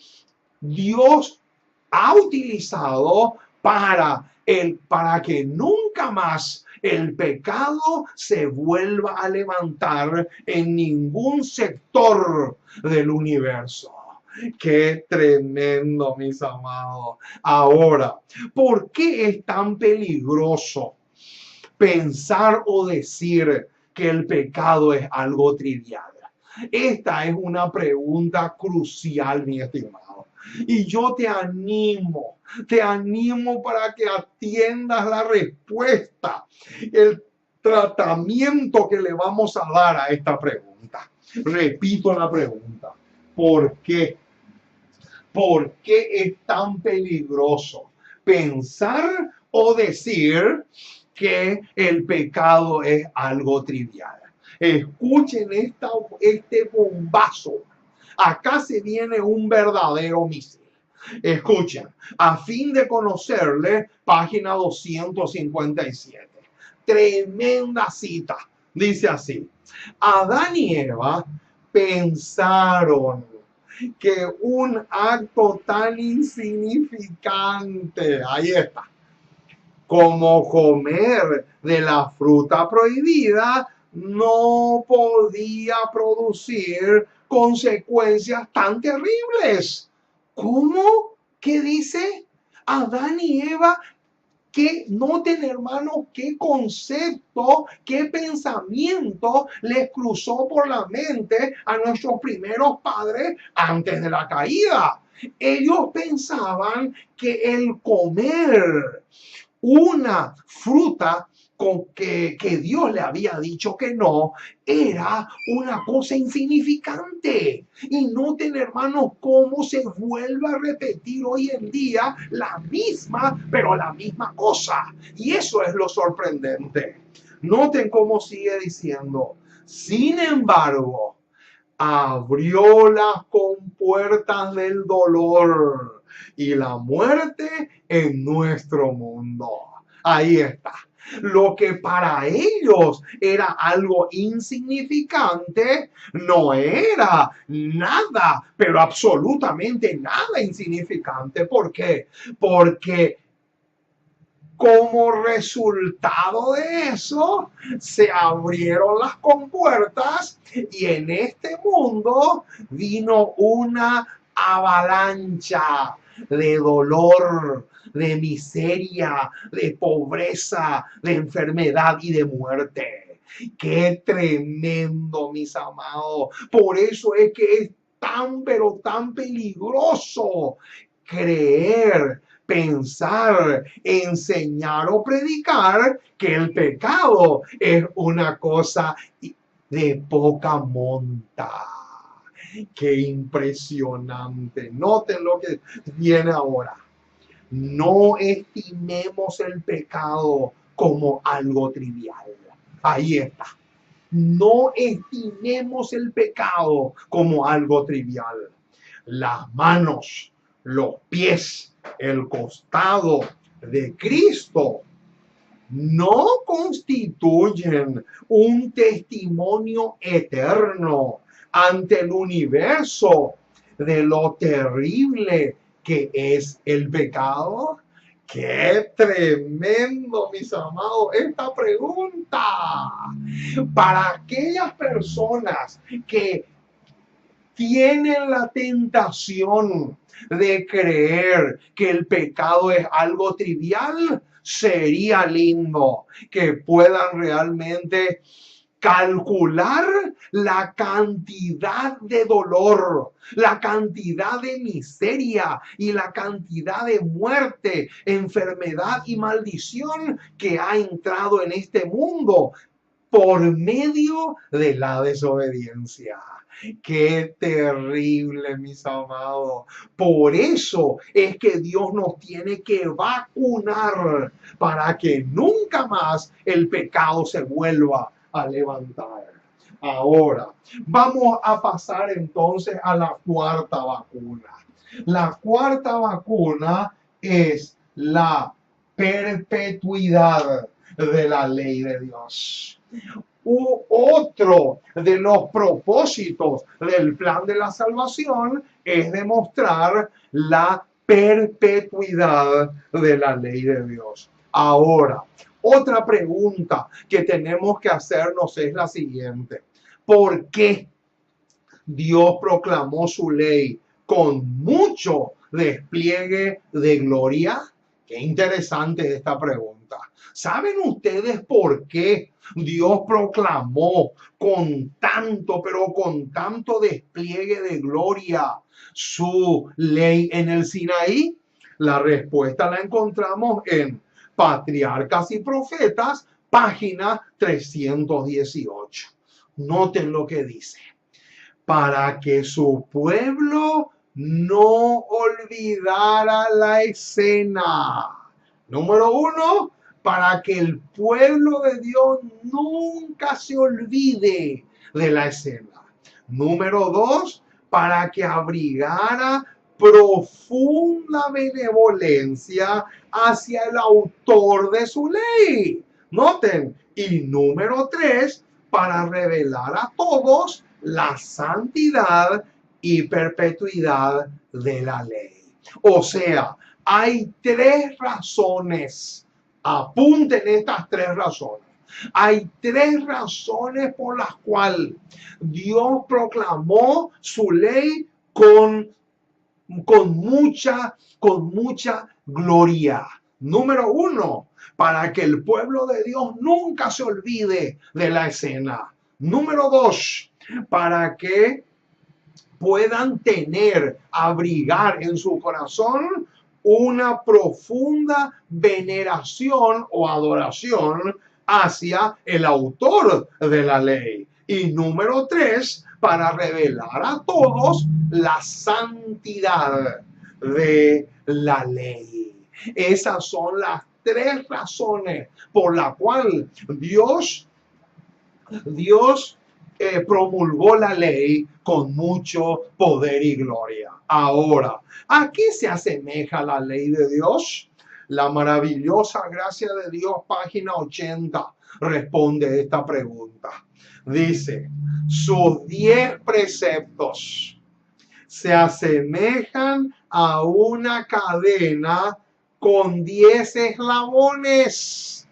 Dios ha utilizado para que nunca más el pecado se vuelva a levantar en ningún sector del universo. Qué tremendo, mis amados. Ahora, ¿por qué es tan peligroso pensar o decir que el pecado es algo trivial? Esta es una pregunta crucial, mi estimado. Y yo te animo para que atiendas la respuesta, el tratamiento que le vamos a dar a esta pregunta. Repito la pregunta. ¿Por qué? ¿Por qué es tan peligroso pensar o decir que el pecado es algo trivial? Escuchen este bombazo. Acá se viene un verdadero misil. Escuchen, a fin de conocerle, página 257. Tremenda cita. Dice así: Adán y Eva pensaron que un acto tan insignificante, ahí está, como comer de la fruta prohibida, no podía producir consecuencias tan terribles. ¿Cómo? ¿Qué dice? Adán y Eva, que noten, hermanos, qué concepto, qué pensamiento les cruzó por la mente a nuestros primeros padres antes de la caída. Ellos pensaban que el comer una fruta que Dios le había dicho que no, era una cosa insignificante. Y noten, hermanos, cómo se vuelve a repetir hoy en día la misma, pero la misma cosa. Y eso es lo sorprendente. Noten cómo sigue diciendo: sin embargo, abrió las compuertas del dolor y la muerte en nuestro mundo. Ahí está. Lo que para ellos era algo insignificante, no era nada, pero absolutamente nada insignificante. ¿Por qué? Porque como resultado de eso, se abrieron las compuertas y en este mundo vino una avalancha de dolor, de miseria, de pobreza, de enfermedad y de muerte. Qué tremendo, mis amados. Por eso es que es tan, pero tan peligroso creer, pensar, enseñar o predicar que el pecado es una cosa de poca monta. Qué impresionante. Noten lo que viene ahora. No estimemos el pecado como algo trivial. Ahí está. No estimemos el pecado como algo trivial. las manos, los pies, el costado de Cristo no constituyen un testimonio eterno ante el universo de lo terrible que es el pecado? ¡Qué tremendo, mis amados, esta pregunta! Para aquellas personas que tienen la tentación de creer que el pecado es algo trivial, sería lindo que puedan realmente calcular la cantidad de dolor, la cantidad de miseria y la cantidad de muerte, enfermedad y maldición que ha entrado en este mundo por medio de la desobediencia. Qué terrible, mis amados. Por eso es que Dios nos tiene que vacunar para que nunca más el pecado se vuelva a levantar. Ahora, vamos a pasar entonces a la cuarta vacuna. La cuarta vacuna es la perpetuidad de la ley de Dios. Otro de los propósitos del plan de la salvación es demostrar la perpetuidad de la ley de Dios. Ahora, otra pregunta que tenemos que hacernos es la siguiente: ¿por qué Dios proclamó su ley con mucho despliegue de gloria? Qué interesante esta pregunta. ¿Saben ustedes por qué Dios proclamó con tanto, pero con tanto despliegue de gloria su ley en el Sinaí? La respuesta la encontramos en Patriarcas y Profetas, página 318. Noten lo que dice: para que su pueblo no olvidara la escena. Número uno, para que el pueblo de Dios nunca se olvide de la escena. Número dos, para que abrigara profunda benevolencia hacia el autor de su ley. Noten. Y número tres, para revelar a todos la santidad y perpetuidad de la ley. O sea, hay tres razones. Apunten estas tres razones. Hay tres razones por las cuales Dios proclamó su ley con mucha gloria. Número uno, para que el pueblo de Dios nunca se olvide de la escena. Número dos, para que puedan abrigar en su corazón una profunda veneración o adoración hacia el autor de la ley. Y número tres, para revelar a todos la santidad de la ley. Esas son las tres razones por las cuales Dios promulgó la ley con mucho poder y gloria. Ahora, ¿a qué se asemeja la ley de Dios? La maravillosa gracia de Dios, página 80, responde esta pregunta. Dice: sus 10 preceptos se asemejan a una cadena con 10 eslabones.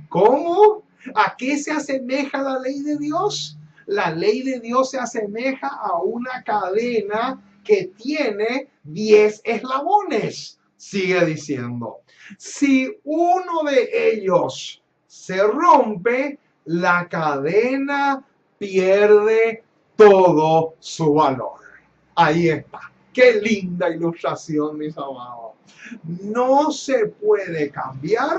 ¿Cómo? ¿A qué se asemeja la ley de Dios? La ley de Dios se asemeja a una cadena que tiene 10 eslabones. Sigue diciendo: si uno de ellos se rompe, la cadena pierde todo su valor. Ahí está. Qué linda ilustración, mis amados. No se puede cambiar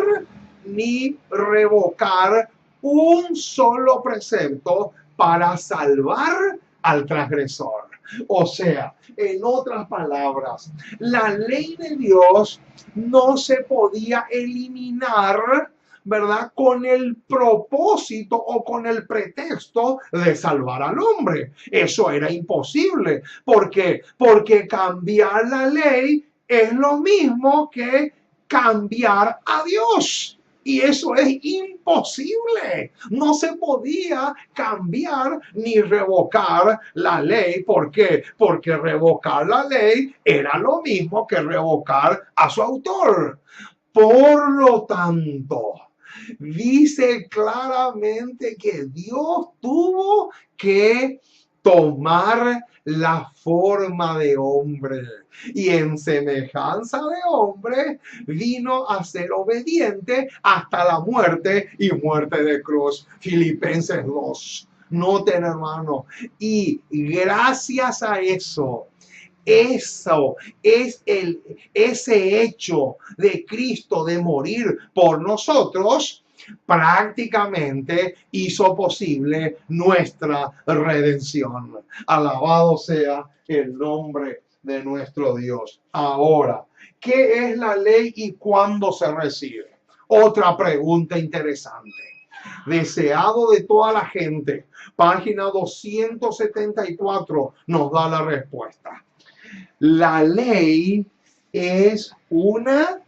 ni revocar un solo precepto para salvar al transgresor. O sea, en otras palabras, la ley de Dios no se podía eliminar ¿verdad? Con el propósito o con el pretexto de salvar al hombre. Eso era imposible. ¿Por qué? Porque cambiar la ley es lo mismo que cambiar a Dios. Y eso es imposible. No se podía cambiar ni revocar la ley. ¿Por qué? Porque revocar la ley era lo mismo que revocar a su autor. Por lo tanto, dice claramente que Dios tuvo que tomar la forma de hombre y en semejanza de hombre vino a ser obediente hasta la muerte y muerte de cruz. Filipenses 2. Noten, hermano, y gracias a eso es ese hecho de Cristo de morir por nosotros, prácticamente hizo posible nuestra redención. Alabado sea el nombre de nuestro Dios. Ahora, ¿qué es la ley y cuándo se recibe? Otra pregunta interesante. Deseado de toda la gente, página 274 nos da la respuesta. La ley es una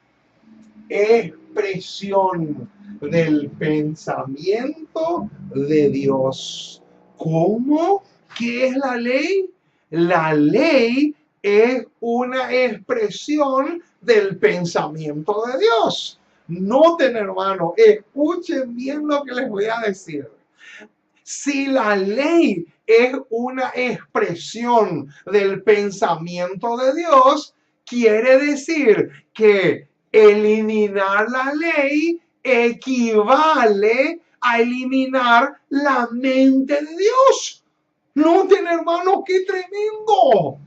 expresión del pensamiento de Dios. ¿Cómo? ¿Qué es la ley? La ley es una expresión del pensamiento de Dios. Noten, hermano, escuchen bien lo que les voy a decir. Si la ley es una expresión del pensamiento de Dios, quiere decir que eliminar la ley equivale a eliminar la mente de Dios. Noten, hermanos, qué tremendo.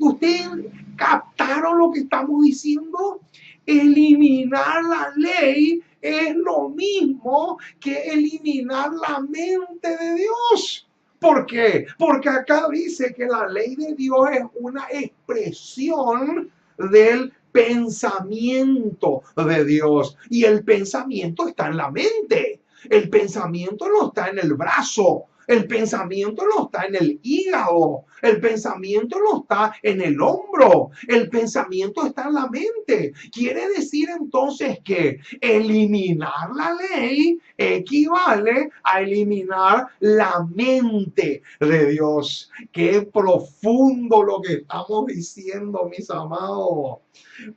¿Ustedes captaron lo que estamos diciendo? Eliminar la ley es lo mismo que eliminar la mente de Dios. ¿Por qué? Porque acá dice que la ley de Dios es una expresión del pensamiento de Dios. Y el pensamiento está en la mente. El pensamiento no está en el brazo. El pensamiento no está en el hígado, el pensamiento no está en el hombro, el pensamiento está en la mente. Quiere decir entonces que eliminar la ley equivale a eliminar la mente de Dios. Qué profundo lo que estamos diciendo, mis amados.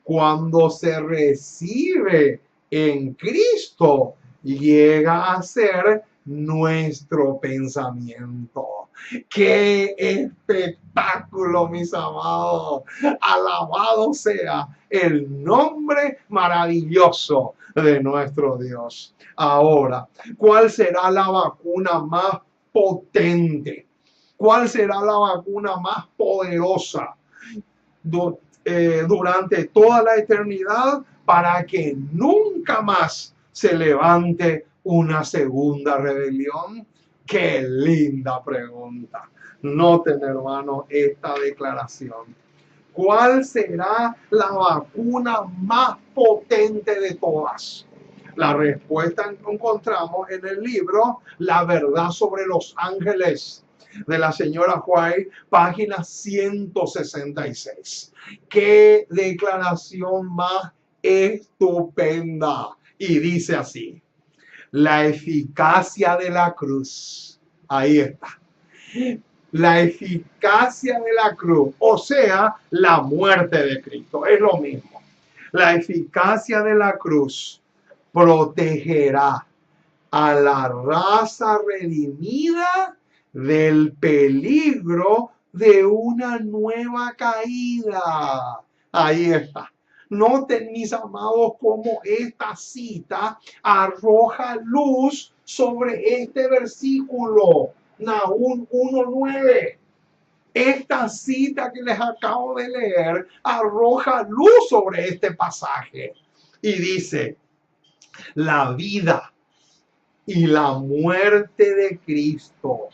Cuando se recibe en Cristo, llega a ser nuestro pensamiento. ¡Qué espectáculo, mis amados! Alabado sea el nombre maravilloso de nuestro Dios. Ahora, ¿cuál será la vacuna más potente? ¿Cuál será la vacuna más poderosa durante toda la eternidad para que nunca más se levante una segunda rebelión? Qué linda pregunta. Noten, hermano, esta declaración. ¿Cuál será la vacuna más potente de todas? La respuesta encontramos en el libro La verdad sobre los ángeles de la señora White, página 166. Qué declaración más estupenda. Y dice así: la eficacia de la cruz. Ahí está. La eficacia de la cruz, o sea, la muerte de Cristo, es lo mismo. La eficacia de la cruz protegerá a la raza redimida del peligro de una nueva caída. Ahí está. Noten, mis amados, cómo esta cita arroja luz sobre este versículo, Nahum 1:9. Esta cita que les acabo de leer arroja luz sobre este pasaje y dice: la vida y la muerte de Cristo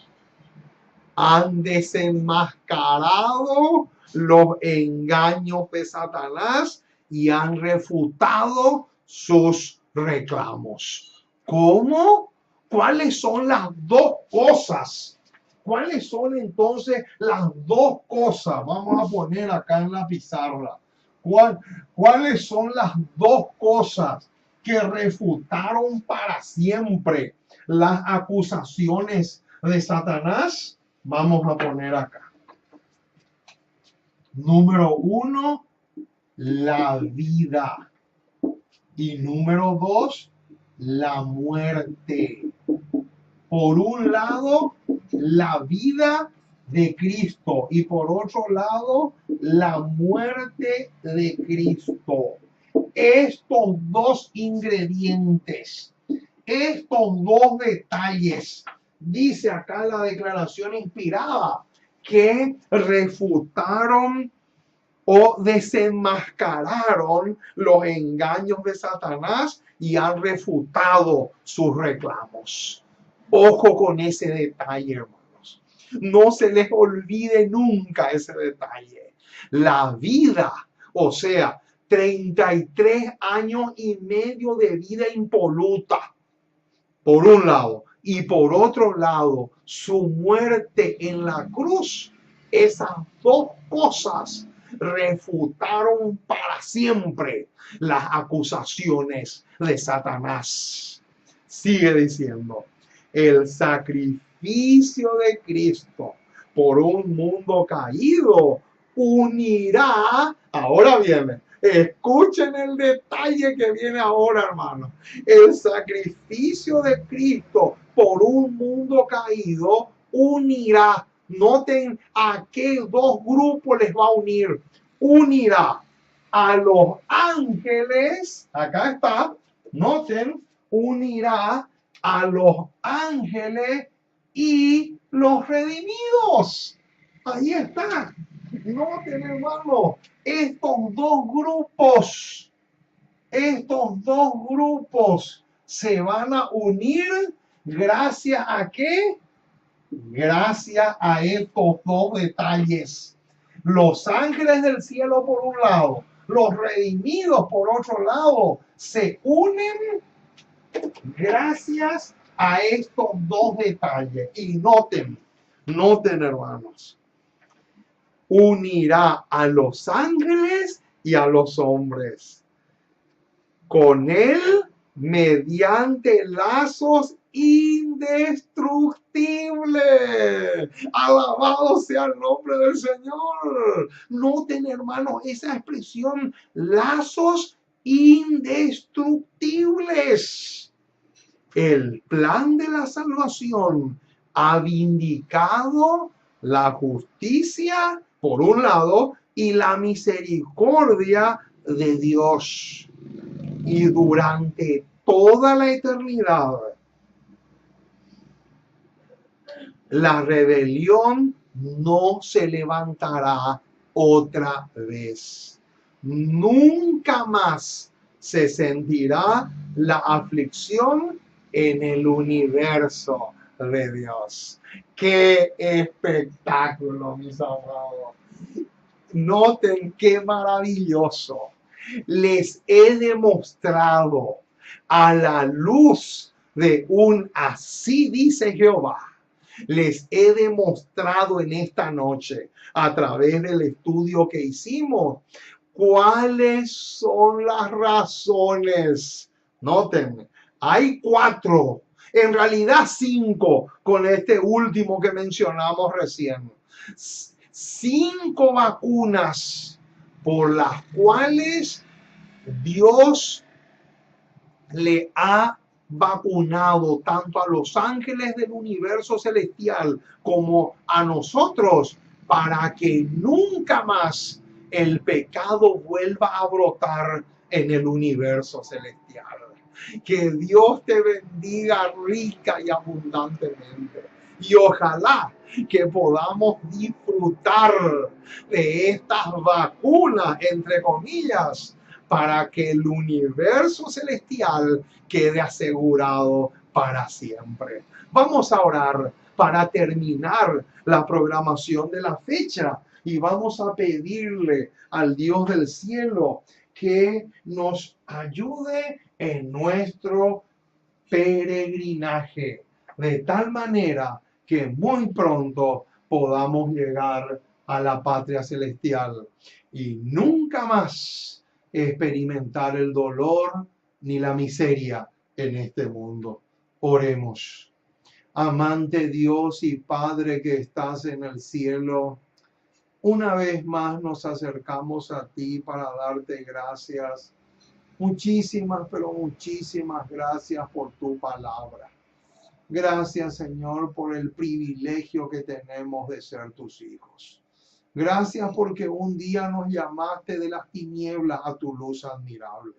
han desenmascarado los engaños de Satanás y han refutado sus reclamos. ¿Cómo? ¿Cuáles son las dos cosas? ¿Cuáles son entonces las dos cosas? Vamos a poner acá en la pizarra. ¿Cuáles son las dos cosas que refutaron para siempre las acusaciones de Satanás? Vamos a poner acá. Número 1, la vida. Y número 2, la muerte. Por un lado, la vida de Cristo y por otro lado, la muerte de Cristo. Estos dos ingredientes, estos dos detalles, dice acá la declaración inspirada, que refutaron o desenmascararon los engaños de Satanás y han refutado sus reclamos. Ojo con ese detalle, hermanos. No se les olvide nunca ese detalle. La vida, o sea, 33 años y medio de vida impoluta, por un lado, y por otro lado, su muerte en la cruz. Esas dos cosas refutaron para siempre las acusaciones de Satanás. Sigue diciendo, el sacrificio de Cristo por un mundo caído unirá, ahora viene, escuchen el detalle que viene ahora, hermano. El sacrificio de Cristo por un mundo caído unirá. Noten a qué dos grupos les va a unir. Unirá a los ángeles, acá está, noten, unirá a los ángeles y los redimidos. Ahí está. Noten, hermano, estos dos grupos se van a unir gracias a ¿qué? Gracias a estos dos detalles. Los ángeles del cielo por un lado, los redimidos por otro lado, se unen gracias a estos dos detalles. Y noten, hermanos, unirá a los ángeles y a los hombres con él mediante lazos indestructibles. Alabado sea el nombre del Señor. Noten, hermanos, esa expresión, lazos indestructibles. El plan de la salvación ha vindicado la justicia, por un lado, y la misericordia de Dios. Y durante toda la eternidad, la rebelión no se levantará otra vez. Nunca más se sentirá la aflicción en el universo de Dios. ¡Qué espectáculo, mis amados! Noten qué maravilloso. Les he demostrado a la luz de un así dice Jehová. Les he demostrado en esta noche, a través del estudio que hicimos, cuáles son las razones. Noten, hay 4, en realidad 5, con este último que mencionamos recién. 5 vacunas por las cuales Dios le ha vacunado tanto a los ángeles del universo celestial como a nosotros para que nunca más el pecado vuelva a brotar en el universo celestial. Que Dios te bendiga rica y abundantemente. Y ojalá que podamos disfrutar de estas vacunas, entre comillas, para que el universo celestial quede asegurado para siempre. Vamos a orar para terminar la programación de la fecha y vamos a pedirle al Dios del cielo que nos ayude en nuestro peregrinaje, de tal manera que muy pronto podamos llegar a la patria celestial y nunca más experimentar el dolor ni la miseria en este mundo. Oremos. Amante Dios y Padre que estás en el cielo, una vez más nos acercamos a ti para darte gracias. Muchísimas, pero muchísimas gracias por tu palabra. Gracias, Señor, por el privilegio que tenemos de ser tus hijos. Gracias porque un día nos llamaste de las tinieblas a tu luz admirable.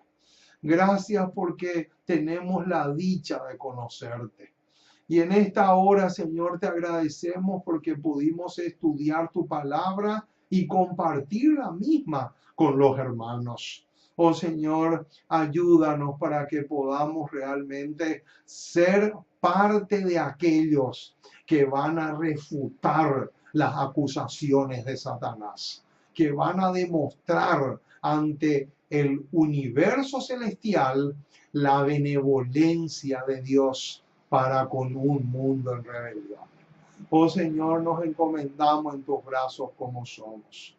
Gracias porque tenemos la dicha de conocerte. Y en esta hora, Señor, te agradecemos porque pudimos estudiar tu palabra y compartir la misma con los hermanos. Oh Señor, ayúdanos para que podamos realmente ser parte de aquellos que van a refutar las acusaciones de Satanás, que van a demostrar ante el universo celestial la benevolencia de Dios para con un mundo en rebelión. Oh Señor, nos encomendamos en tus brazos como somos.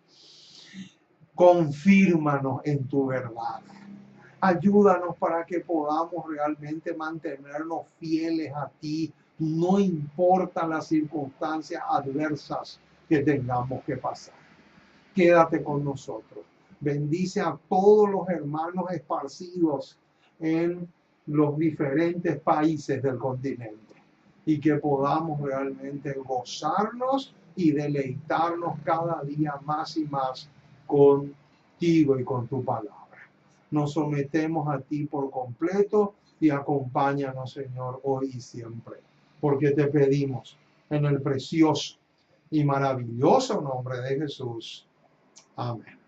Confírmanos en tu verdad. Ayúdanos para que podamos realmente mantenernos fieles a ti, no importa las circunstancias adversas que tengamos que pasar. Quédate con nosotros. Bendice a todos los hermanos esparcidos en los diferentes países del continente y que podamos realmente gozarnos y deleitarnos cada día más y más contigo y con tu palabra. Nos sometemos a ti por completo y acompáñanos, Señor, hoy y siempre, porque te pedimos en el precioso y maravilloso nombre de Jesús. Amén.